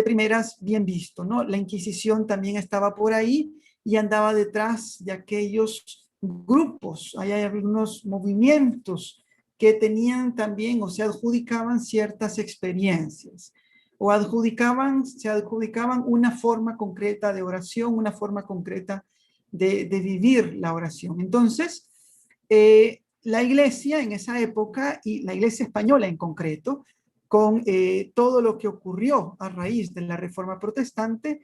primeras bien visto, ¿no? La Inquisición también estaba por ahí y andaba detrás de aquellos grupos. Hay algunos movimientos que tenían también o se adjudicaban ciertas experiencias o se adjudicaban una forma concreta de oración, una forma concreta de vivir la oración. Entonces, la iglesia en esa época, y la iglesia española en concreto, con todo lo que ocurrió a raíz de la Reforma Protestante,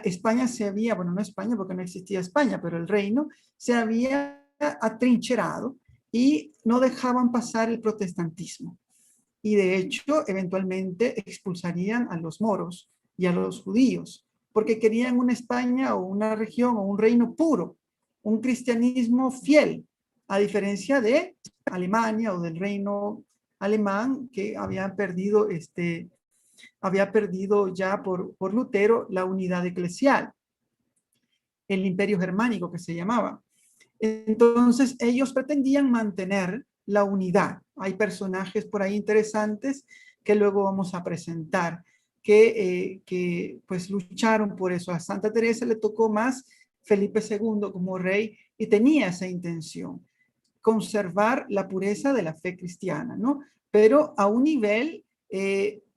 España se había, bueno, no España porque no existía España, pero el reino se había atrincherado y no dejaban pasar el protestantismo. Y de hecho, eventualmente expulsarían a los moros y a los judíos, porque querían una España o una región o un reino puro, un cristianismo fiel, a diferencia de Alemania o del reino alemán, que había perdido ya por Lutero la unidad eclesial, el imperio germánico que se llamaba. Entonces ellos pretendían mantener la unidad. Hay personajes por ahí interesantes que luego vamos a presentar que pues lucharon por eso. A Santa Teresa le tocó más Felipe II como rey y tenía esa intención. conservar la pureza de la fe cristiana, ¿no? Pero a un nivel,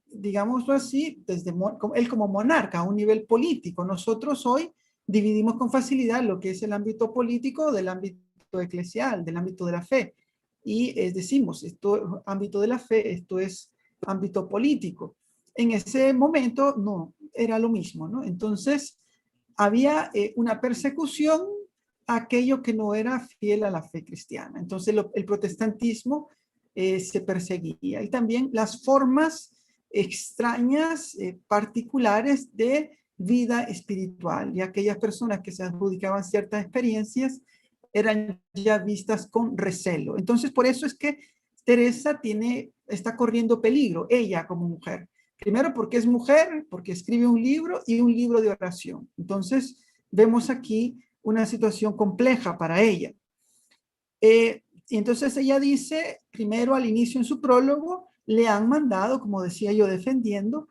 digámoslo así, él como monarca, a un nivel político. Nosotros hoy dividimos con facilidad lo que es el ámbito político del ámbito eclesial, del ámbito de la fe. Y decimos, esto es ámbito de la fe, esto es ámbito político. En ese momento no, era lo mismo, ¿no? Entonces había una persecución a aquello que no era fiel a la fe cristiana. Entonces el protestantismo se perseguía. Y también las formas extrañas, particulares de vida espiritual. Y aquellas personas que se adjudicaban ciertas experiencias eran ya vistas con recelo. Entonces, por eso es que Teresa está corriendo peligro, ella como mujer. Primero porque es mujer, porque escribe un libro y un libro de oración. Entonces, vemos aquí una situación compleja para ella. Y entonces ella dice, primero al inicio en su prólogo, le han mandado, como decía yo, defendiendo,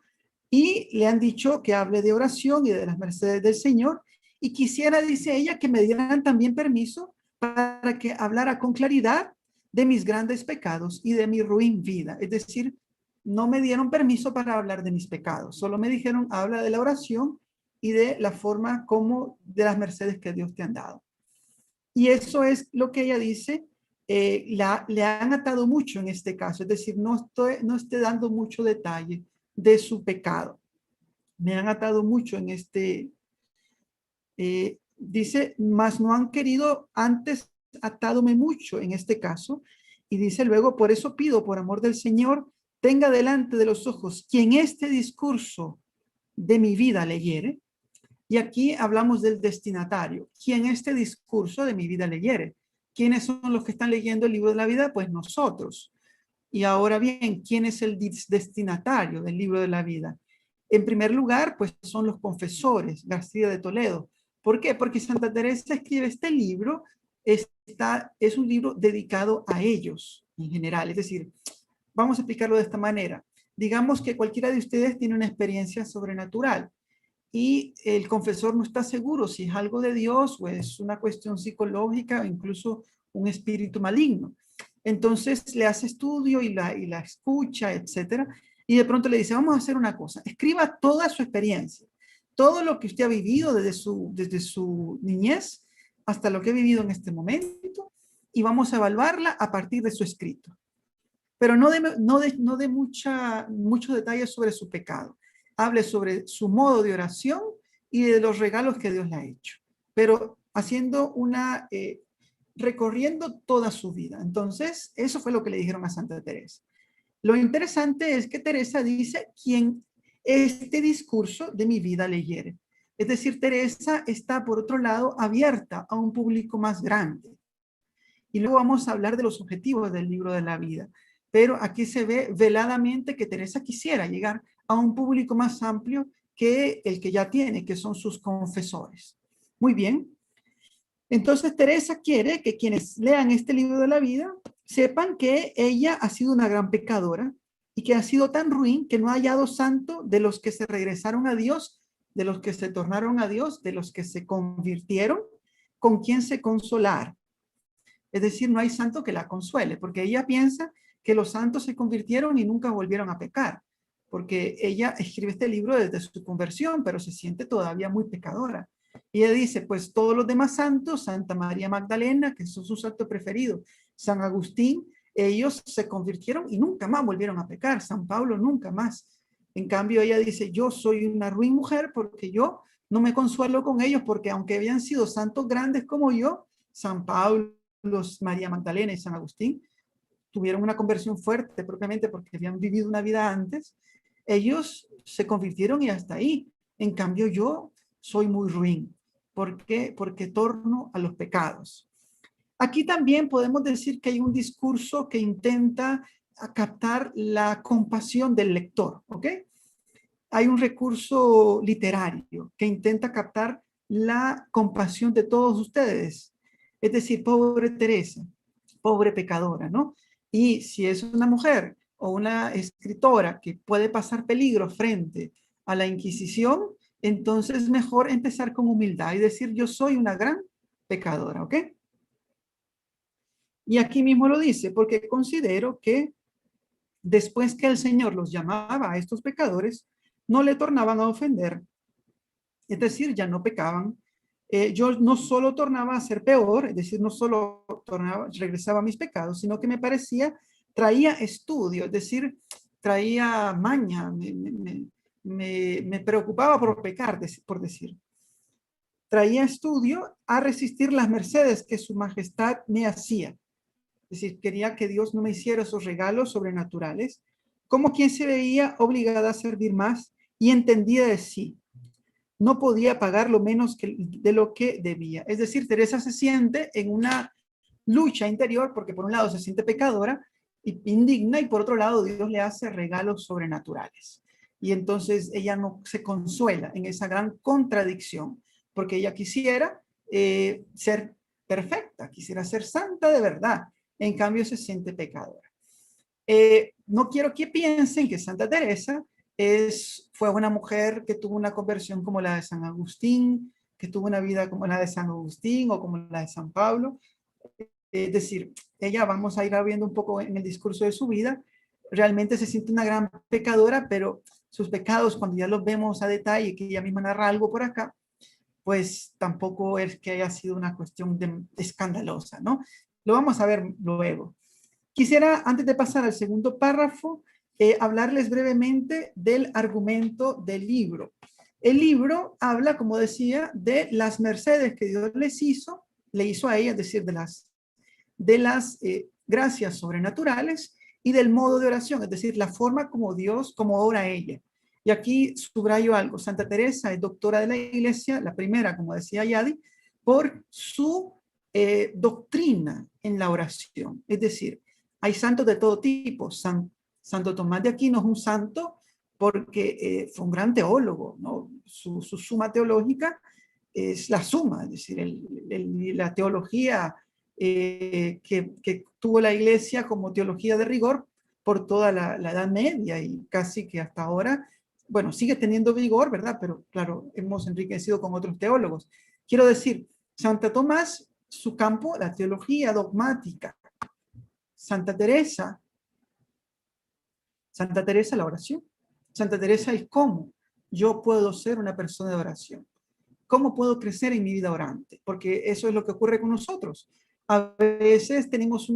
y le han dicho que hable de oración y de las mercedes del Señor. Y quisiera, dice ella, que me dieran también permiso para que hablara con claridad de mis grandes pecados y de mi ruin vida. Es decir, no me dieron permiso para hablar de mis pecados, solo me dijeron, habla de la oración y de la forma como de las mercedes que Dios te han dado. Y eso es lo que ella dice, le han atado mucho en este caso, es decir, no esté dando mucho detalle de su pecado. Me han atado mucho en este, dice, mas no han querido antes atadome mucho en este caso. Y dice luego, por eso pido, por amor del Señor, tenga delante de los ojos quien este discurso de mi vida leyere. Y aquí hablamos del destinatario. Quien este discurso de mi vida leyere. ¿Quiénes son los que están leyendo el libro de la vida? Pues nosotros. Y ahora bien, ¿quién es el destinatario del libro de la vida? En primer lugar, pues son los confesores, García de Toledo. ¿Por qué? Porque Santa Teresa escribe este libro, es un libro dedicado a ellos en general. Es decir, vamos a explicarlo de esta manera. Digamos que cualquiera de ustedes tiene una experiencia sobrenatural y el confesor no está seguro si es algo de Dios o es una cuestión psicológica o incluso un espíritu maligno. Entonces le hace estudio y la escucha, etcétera. Y de pronto le dice, vamos a hacer una cosa, escriba toda su experiencia, todo lo que usted ha vivido desde su niñez hasta lo que ha vivido en este momento y vamos a evaluarla a partir de su escrito. Pero no de muchos detalles sobre su pecado. Hable sobre su modo de oración y de los regalos que Dios le ha hecho. Pero haciendo recorriendo toda su vida. Entonces, eso fue lo que le dijeron a Santa Teresa. Lo interesante es que Teresa dice, quien este discurso de mi vida leyere. Es decir, Teresa está, por otro lado, abierta a un público más grande. Y luego vamos a hablar de los objetivos del libro de la vida. Pero aquí se ve veladamente que Teresa quisiera llegar a un público más amplio que el que ya tiene, que son sus confesores. Muy bien. Entonces Teresa quiere que quienes lean este libro de la vida sepan que ella ha sido una gran pecadora y que ha sido tan ruin que no ha hallado santo de los que se regresaron a Dios, de los que se tornaron a Dios, de los que se convirtieron, con quien se consolar. Es decir, no hay santo que la consuele, porque ella piensa que los santos se convirtieron y nunca volvieron a pecar, porque ella escribe este libro desde su conversión, pero se siente todavía muy pecadora. Y ella dice, pues todos los demás santos, Santa María Magdalena, que son sus santos preferidos, San Agustín, ellos se convirtieron y nunca más volvieron a pecar, San Pablo nunca más. En cambio ella dice, yo soy una ruin mujer porque yo no me consuelo con ellos, porque aunque habían sido santos grandes como yo, San Pablo, María Magdalena y San Agustín, tuvieron una conversión fuerte propiamente porque habían vivido una vida antes, ellos se convirtieron y hasta ahí. En cambio yo soy muy ruin. ¿Por qué? Porque torno a los pecados. Aquí también podemos decir que hay un discurso que intenta captar la compasión del lector, ¿ok? Hay un recurso literario que intenta captar la compasión de todos ustedes. Es decir, pobre Teresa, pobre pecadora, ¿no? Y si es una mujer o una escritora que puede pasar peligro frente a la Inquisición, entonces es mejor empezar con humildad y decir, yo soy una gran pecadora, ¿ok? Y aquí mismo lo dice, porque considero que después que el Señor los llamaba a estos pecadores, no le tornaban a ofender, es decir, ya no pecaban. Yo no solo tornaba a ser peor, es decir, no solo regresaba a mis pecados, sino que me parecía, traía estudio, es decir, traía maña, me preocupaba por pecar, por decir. Traía estudio a resistir las mercedes que su majestad me hacía. Es decir, quería que Dios no me hiciera esos regalos sobrenaturales, como quien se veía obligada a servir más y entendía de sí. No podía pagar lo menos de lo que debía. Es decir, Teresa se siente en una lucha interior porque por un lado se siente pecadora y indigna y por otro lado Dios le hace regalos sobrenaturales. Y entonces ella no se consuela en esa gran contradicción porque ella quisiera ser perfecta, quisiera ser santa de verdad. En cambio se siente pecadora. No quiero que piensen que Santa Teresa fue una mujer que tuvo una conversión como la de San Agustín, que tuvo una vida como la de San Agustín o como la de San Pablo. Es decir, ella, vamos a ir viendo un poco en el discurso de su vida, realmente se siente una gran pecadora, pero sus pecados, cuando ya los vemos a detalle, que ella misma narra algo por acá, pues tampoco es que haya sido una cuestión escandalosa, ¿no? Lo vamos a ver luego. Quisiera, antes de pasar al segundo párrafo, hablarles brevemente del argumento del libro. El libro habla, como decía, de las mercedes que Dios le hizo a ella, es decir, de las gracias sobrenaturales y del modo de oración, es decir, la forma como ora ella. Y aquí subrayo algo. Santa Teresa es doctora de la Iglesia, la primera, como decía Yadi, por su doctrina en la oración. Es decir, hay santos de todo tipo. Santo Tomás de Aquino es un santo porque fue un gran teólogo, ¿no? Su suma teológica es la suma, es decir, la teología que tuvo la Iglesia como teología de rigor por toda la Edad Media y casi que hasta ahora, bueno, sigue teniendo vigor, ¿verdad? Pero claro, hemos enriquecido con otros teólogos. Quiero decir, Santo Tomás, su campo, la teología dogmática. Santa Teresa, la oración. Santa Teresa es cómo yo puedo ser una persona de oración. ¿Cómo puedo crecer en mi vida orante? Porque eso es lo que ocurre con nosotros. A veces tenemos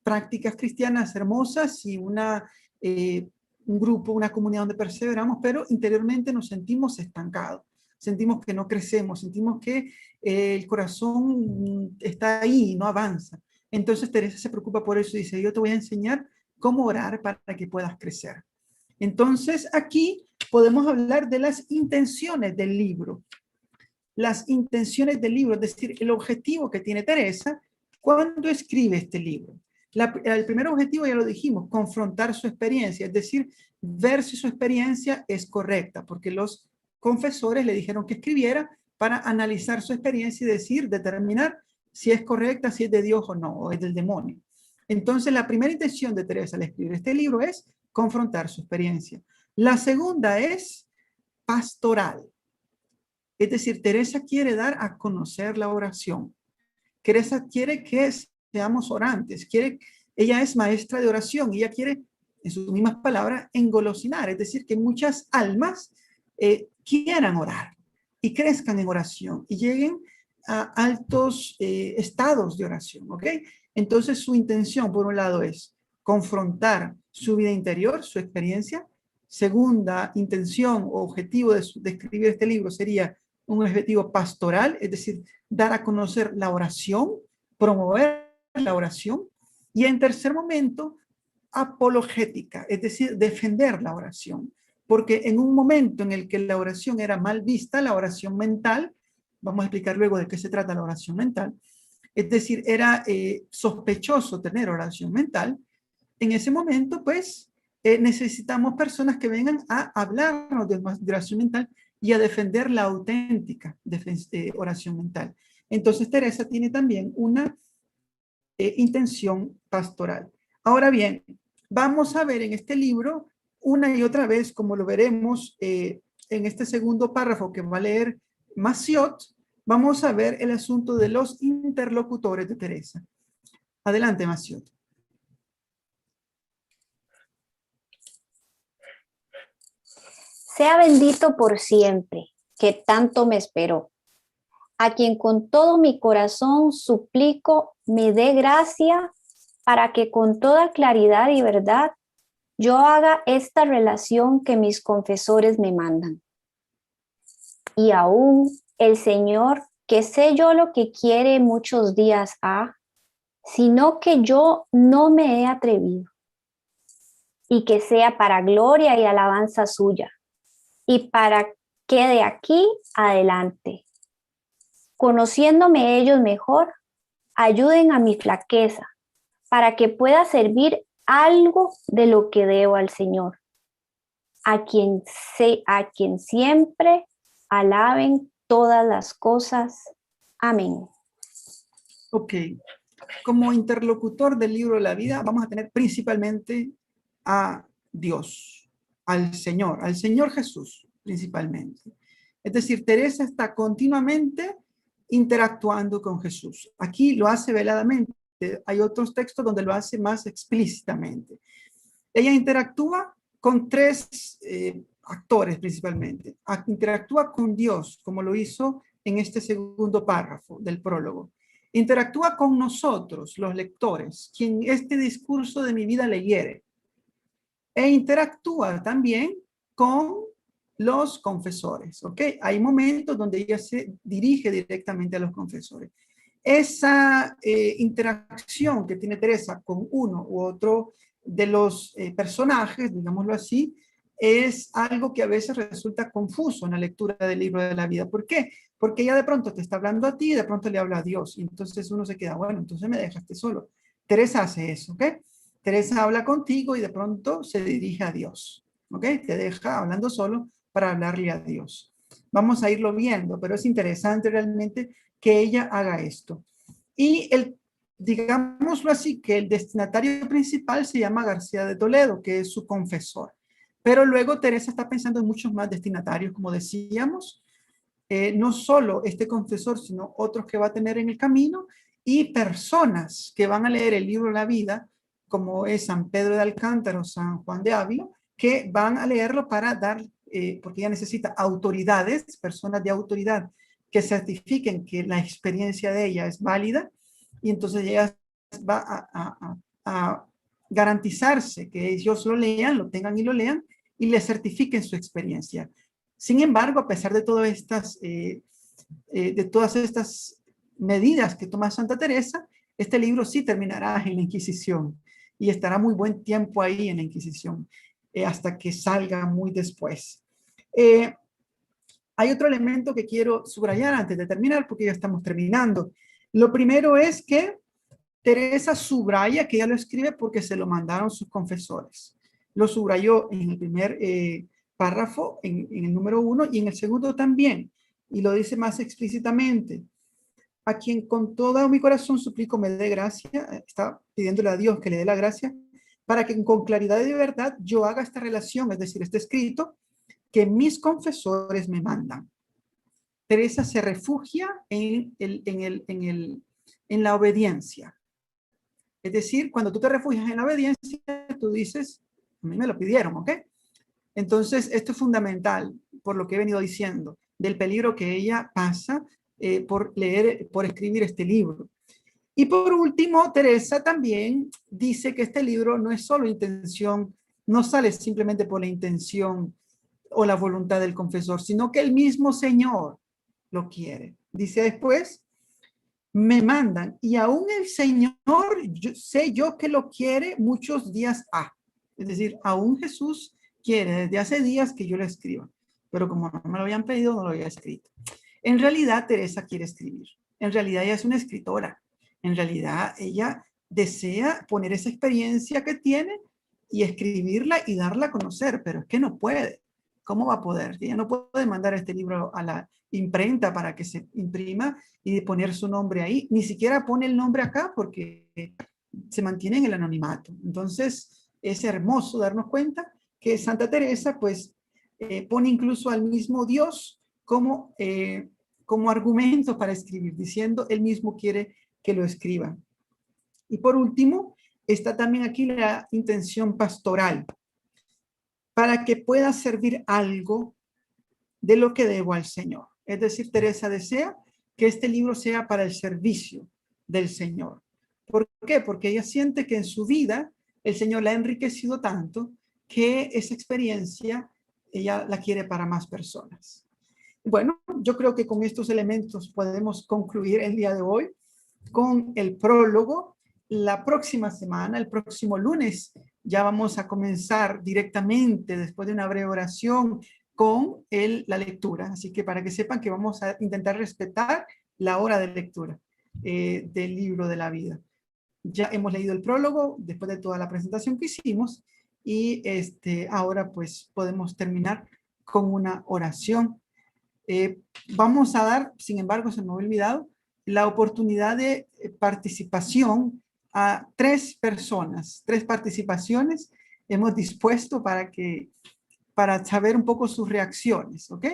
prácticas cristianas hermosas y un grupo, una comunidad donde perseveramos, pero interiormente nos sentimos estancados. Sentimos que no crecemos, sentimos que el corazón está ahí y no avanza. Entonces Teresa se preocupa por eso y dice, yo te voy a enseñar cómo orar para que puedas crecer. Entonces aquí podemos hablar de las intenciones del libro. Las intenciones del libro, es decir, el objetivo que tiene Teresa cuando escribe este libro. El primer objetivo ya lo dijimos, confrontar su experiencia, es decir, ver si su experiencia es correcta, porque los confesores le dijeron que escribiera para analizar su experiencia y determinar si es correcta, si es de Dios o no, o es del demonio. Entonces, la primera intención de Teresa al escribir este libro es confrontar su experiencia. La segunda es pastoral. Es decir, Teresa quiere dar a conocer la oración. Teresa quiere que seamos orantes. Ella es maestra de oración y ella quiere, en sus mismas palabras, engolosinar. Es decir, que muchas almas quieran orar y crezcan en oración y lleguen a altos estados de oración. ¿Ok? Entonces, su intención, por un lado, es confrontar su vida interior, su experiencia. Segunda intención o objetivo de escribir este libro sería un objetivo pastoral, es decir, dar a conocer la oración, promover la oración. Y en tercer momento, apologética, es decir, defender la oración. Porque en un momento en el que la oración era mal vista, la oración mental, vamos a explicar luego de qué se trata la oración mental, es decir, era sospechoso tener oración mental, en ese momento, pues, necesitamos personas que vengan a hablarnos de oración mental y a defender la auténtica oración mental. Entonces, Teresa tiene también una intención pastoral. Ahora bien, vamos a ver en este libro una y otra vez, como lo veremos en este segundo párrafo que va a leer Massiot, vamos a ver el asunto de los interlocutores de Teresa. Adelante, Maciot. Sea bendito por siempre, que tanto me esperó, a quien con todo mi corazón suplico me dé gracia para que con toda claridad y verdad yo haga esta relación que mis confesores me mandan. Y aún el Señor, que sé yo lo que quiere muchos días ha, sino que yo no me he atrevido, y que sea para gloria y alabanza suya, y para que de aquí adelante, conociéndome ellos mejor, ayuden a mi flaqueza, para que pueda servir algo de lo que debo al Señor, a quien siempre alaben todas las cosas. Amén. Ok. Como interlocutor del libro de la vida, vamos a tener principalmente a Dios, al Señor Jesús, principalmente. Es decir, Teresa está continuamente interactuando con Jesús. Aquí lo hace veladamente. Hay otros textos donde lo hace más explícitamente. Ella interactúa con tres actores principalmente. Interactúa con Dios, como lo hizo en este segundo párrafo del prólogo. Interactúa con nosotros, los lectores, quien este discurso de mi vida leyere. E interactúa también con los confesores, ¿ok? Hay momentos donde ella se dirige directamente a los confesores. Esa interacción que tiene Teresa con uno u otro de los personajes, digámoslo así, es algo que a veces resulta confuso en la lectura del libro de la vida. ¿Por qué? Porque ella de pronto te está hablando a ti y de pronto le habla a Dios. Y entonces uno se queda, bueno, entonces me dejaste solo. Teresa hace eso, ¿ok? Teresa habla contigo y de pronto se dirige a Dios, ¿ok? Te deja hablando solo para hablarle a Dios. Vamos a irlo viendo, pero es interesante realmente que ella haga esto. Y digámoslo así, que el destinatario principal se llama García de Toledo, que es su confesor. Pero luego Teresa está pensando en muchos más destinatarios, como decíamos, no solo este confesor, sino otros que va a tener en el camino y personas que van a leer el libro de la vida, como es San Pedro de Alcántara o San Juan de Ávila, que van a leerlo para dar, porque ella necesita autoridades, personas de autoridad que certifiquen que la experiencia de ella es válida, y entonces ella va a garantizarse que ellos lo lean, lo tengan y lo lean, y le certifiquen su experiencia. Sin embargo, a pesar de todas estas medidas que toma Santa Teresa, este libro sí terminará en la Inquisición y estará muy buen tiempo ahí en la Inquisición, hasta que salga muy después. Hay otro elemento que quiero subrayar antes de terminar, porque ya estamos terminando. Lo primero es que Teresa subraya que ella lo escribe porque se lo mandaron sus confesores. Lo subrayó en el primer párrafo, en el número 1, y en el segundo también. Y lo dice más explícitamente. A quien con todo mi corazón suplico me dé gracia, está pidiéndole a Dios que le dé la gracia, para que con claridad y verdad yo haga esta relación, es decir, este escrito, que mis confesores me mandan. Teresa se refugia en la obediencia. Es decir, cuando tú te refugias en la obediencia, tú dices, a mí me lo pidieron, ¿ok? Entonces, esto es fundamental, por lo que he venido diciendo, del peligro que ella pasa por escribir este libro. Y por último, Teresa también dice que este libro no es solo intención, no sale simplemente por la intención o la voluntad del confesor, sino que el mismo Señor lo quiere. Dice después, me mandan, y aún el Señor, sé yo que lo quiere muchos días ha. Es decir, aún Jesús quiere desde hace días que yo lo escriba, pero como no me lo habían pedido, no lo había escrito. En realidad, Teresa quiere escribir. En realidad, ella es una escritora. En realidad, ella desea poner esa experiencia que tiene y escribirla y darla a conocer, pero es que no puede. ¿Cómo va a poder? Ella no puede mandar este libro a la imprenta para que se imprima y poner su nombre ahí. Ni siquiera pone el nombre acá porque se mantiene en el anonimato. Entonces, es hermoso darnos cuenta que Santa Teresa, pues, pone incluso al mismo Dios como argumento para escribir, diciendo, él mismo quiere que lo escriba. Y por último, está también aquí la intención pastoral, para que pueda servir algo de lo que debo al Señor. Es decir, Teresa desea que este libro sea para el servicio del Señor. ¿Por qué? Porque ella siente que en su vida el Señor la ha enriquecido tanto que esa experiencia ella la quiere para más personas. Bueno, yo creo que con estos elementos podemos concluir el día de hoy con el prólogo. La próxima semana, el próximo lunes, ya vamos a comenzar directamente, después de una breve oración, con la lectura. Así que para que sepan que vamos a intentar respetar la hora de lectura del libro de la vida. Ya hemos leído el prólogo después de toda la presentación que hicimos y ahora pues podemos terminar con una oración. Vamos a dar, sin embargo, se me había olvidado, la oportunidad de participación a 3 personas, 3 participaciones hemos dispuesto para saber un poco sus reacciones, ¿ok?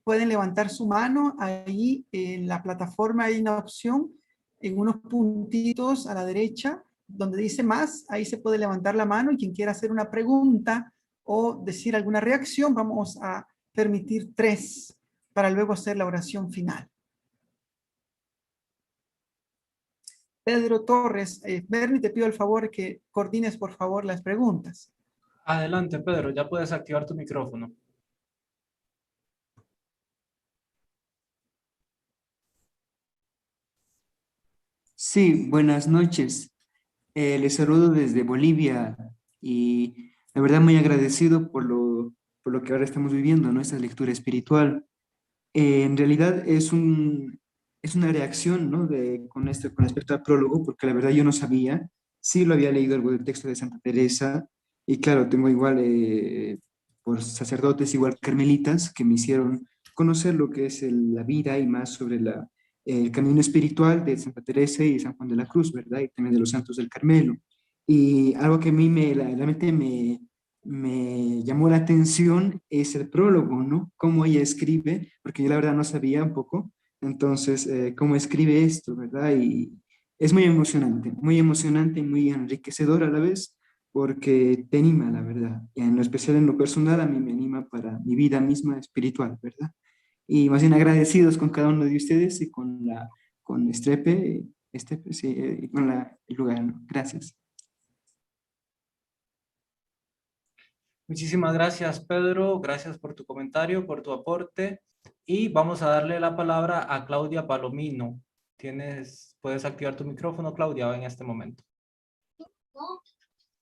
Pueden levantar su mano, ahí en la plataforma hay una opción, en unos puntitos a la derecha, donde dice más, ahí se puede levantar la mano y quien quiera hacer una pregunta o decir alguna reacción, vamos a permitir 3 para luego hacer la oración final. Pedro Torres, Bernie, te pido el favor que coordines por favor las preguntas. Adelante, Pedro, ya puedes activar tu micrófono. Sí, buenas noches. Les saludo desde Bolivia y la verdad muy agradecido por lo que ahora estamos viviendo, ¿no? Esta lectura espiritual. En realidad es una reacción, ¿no? Con respecto al prólogo, porque la verdad yo no sabía, sí lo había leído algo del texto de Santa Teresa, y claro, tengo igual por sacerdotes, igual carmelitas, que me hicieron conocer lo que es la vida y más sobre el camino espiritual de Santa Teresa y San Juan de la Cruz, ¿verdad? Y también de los santos del Carmelo. Y algo que a mí realmente me llamó la atención es el prólogo, ¿no? Cómo ella escribe, porque yo la verdad no sabía un poco, entonces, cómo escribe esto, ¿verdad? Y es muy emocionante y muy enriquecedor a la vez, porque te anima, la verdad. Y en lo especial, en lo personal, a mí me anima para mi vida misma espiritual, ¿verdad? Y más bien agradecidos con cada uno de ustedes y con Estrepe, sí, y con el lugar, ¿no? Gracias. Muchísimas gracias, Pedro. Gracias por tu comentario, por tu aporte. Y vamos a darle la palabra a Claudia Palomino. Puedes activar tu micrófono, Claudia, en este momento.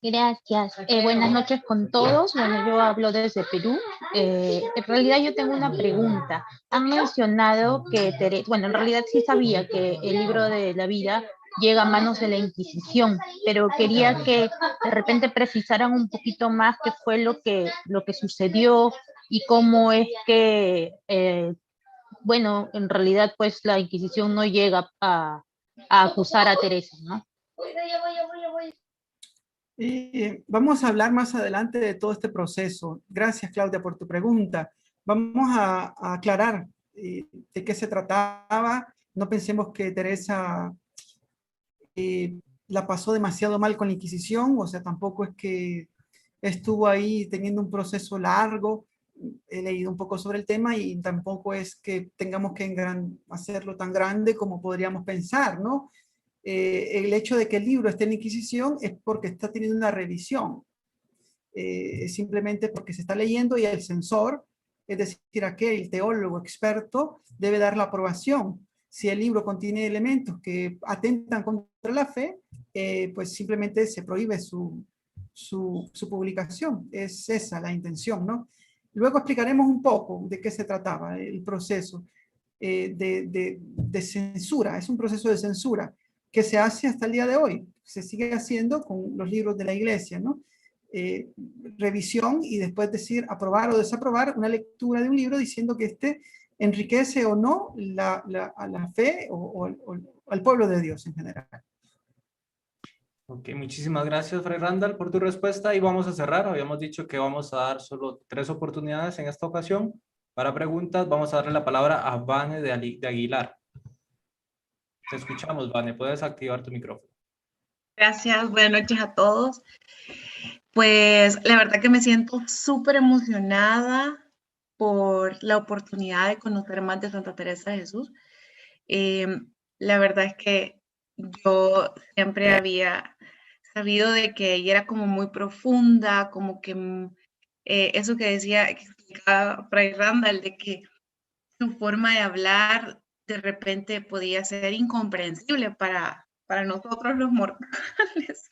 Gracias. Buenas noches con todos. Bueno, yo hablo desde Perú. En realidad yo tengo una pregunta. Han mencionado que, bueno, en realidad sí sabía que el libro de la vida llega a manos de la Inquisición, pero quería que de repente precisaran un poquito más qué fue lo que sucedió y cómo es que, bueno, en realidad pues la Inquisición no llega a acusar a Teresa, ¿no? Vamos a hablar más adelante de todo este proceso. Gracias, Claudia, por tu pregunta. Vamos a aclarar de qué se trataba. No pensemos que Teresa la pasó demasiado mal con la Inquisición, o sea, tampoco es que estuvo ahí teniendo un proceso largo. He leído un poco sobre el tema y tampoco es que tengamos que hacerlo tan grande como podríamos pensar, ¿no? El hecho de que el libro esté en Inquisición es porque está teniendo una revisión, simplemente porque se está leyendo y el censor, es decir, aquel teólogo experto, debe dar la aprobación. Si el libro contiene elementos que atentan contra la fe, pues simplemente se prohíbe su publicación. Es esa la intención, ¿no? Luego explicaremos un poco de qué se trataba el proceso de censura. Es un proceso de censura que se hace hasta el día de hoy. Se sigue haciendo con los libros de la iglesia, ¿no? Revisión y después decir aprobar o desaprobar una lectura de un libro diciendo que enriquece o no a la fe o al pueblo de Dios en general. Ok, muchísimas gracias, Fray Randall, por tu respuesta y vamos a cerrar. Habíamos dicho que vamos a dar solo 3 oportunidades en esta ocasión. Para preguntas, vamos a darle la palabra a Vane de Aguilar. Te escuchamos, Vane. Puedes activar tu micrófono. Gracias, buenas noches a todos. Pues la verdad que me siento súper emocionada por la oportunidad de conocer más de Santa Teresa de Jesús. La verdad es que yo siempre había sabido de que ella era como muy profunda, como que eso que decía, que explicaba Fray Randall, de que su forma de hablar de repente podía ser incomprensible para nosotros los mortales.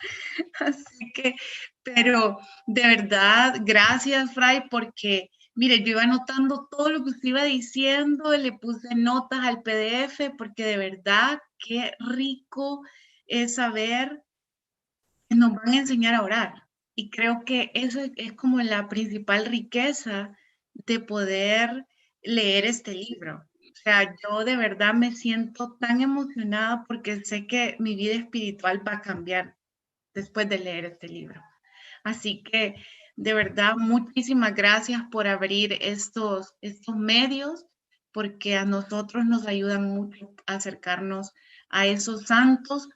Así que, pero de verdad, gracias, Fray, porque, mire, yo iba anotando todo lo que usted iba diciendo, le puse notas al PDF, porque de verdad, qué rico es saber que nos van a enseñar a orar. Y creo que eso es como la principal riqueza de poder leer este libro. O sea, yo de verdad me siento tan emocionada porque sé que mi vida espiritual va a cambiar después de leer este libro. Así que de verdad, muchísimas gracias por abrir estos medios, porque a nosotros nos ayudan mucho a acercarnos a esos santos.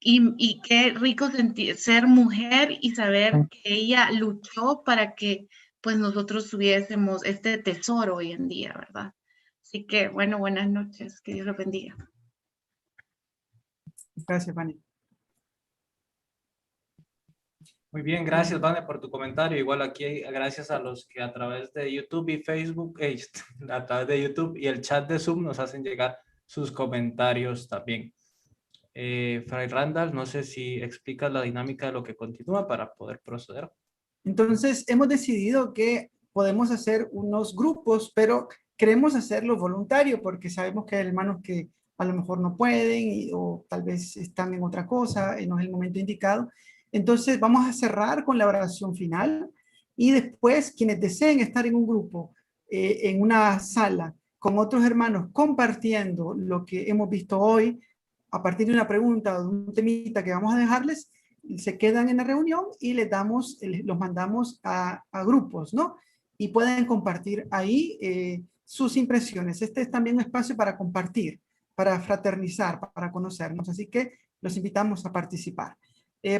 Y qué rico ser mujer y saber que ella luchó para que pues nosotros tuviésemos este tesoro hoy en día, ¿verdad? Así que, bueno, buenas noches, que Dios los bendiga. Gracias, Vane. Muy bien, gracias, Vane, por tu comentario. Igual aquí, gracias a los que a través de YouTube y Facebook, a través de YouTube y el chat de Zoom nos hacen llegar sus comentarios también. Fray Randall, no sé si explicas la dinámica de lo que continúa para poder proceder. Entonces, hemos decidido que podemos hacer unos grupos, pero queremos hacerlo voluntario porque sabemos que hay hermanos que a lo mejor no pueden o tal vez están en otra cosa, no es el momento indicado. Entonces, vamos a cerrar con la oración final y después quienes deseen estar en un grupo, en una sala, con otros hermanos compartiendo lo que hemos visto hoy, a partir de una pregunta o de un temita que vamos a dejarles, se quedan en la reunión y los mandamos a grupos, ¿no? Y pueden compartir ahí sus impresiones. Este es también un espacio para compartir, para fraternizar, para conocernos. Así que los invitamos a participar.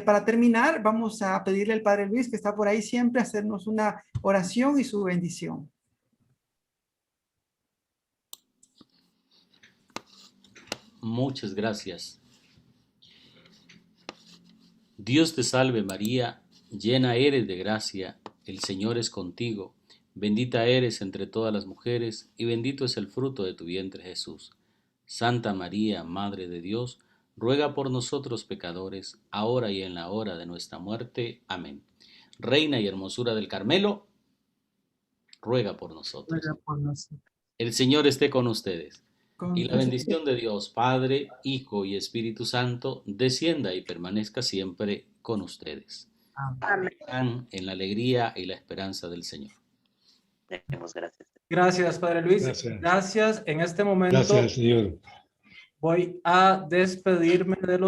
Para terminar, vamos a pedirle al Padre Luis, que está por ahí siempre, a hacernos una oración y su bendición. Muchas gracias. Dios te salve María, llena eres de gracia, el Señor es contigo, bendita eres entre todas las mujeres y bendito es el fruto de tu vientre Jesús. Santa María, Madre de Dios, ruega por nosotros pecadores, ahora y en la hora de nuestra muerte. Amén. Reina y hermosura del Carmelo, ruega por nosotros. Ruega por nosotros. El Señor esté con ustedes. Y la bendición de Dios, Padre, Hijo y Espíritu Santo, descienda y permanezca siempre con ustedes. Amén. En la alegría y la esperanza del Señor. Demos gracias. Gracias, Padre Luis. Gracias. En este momento voy a despedirme de los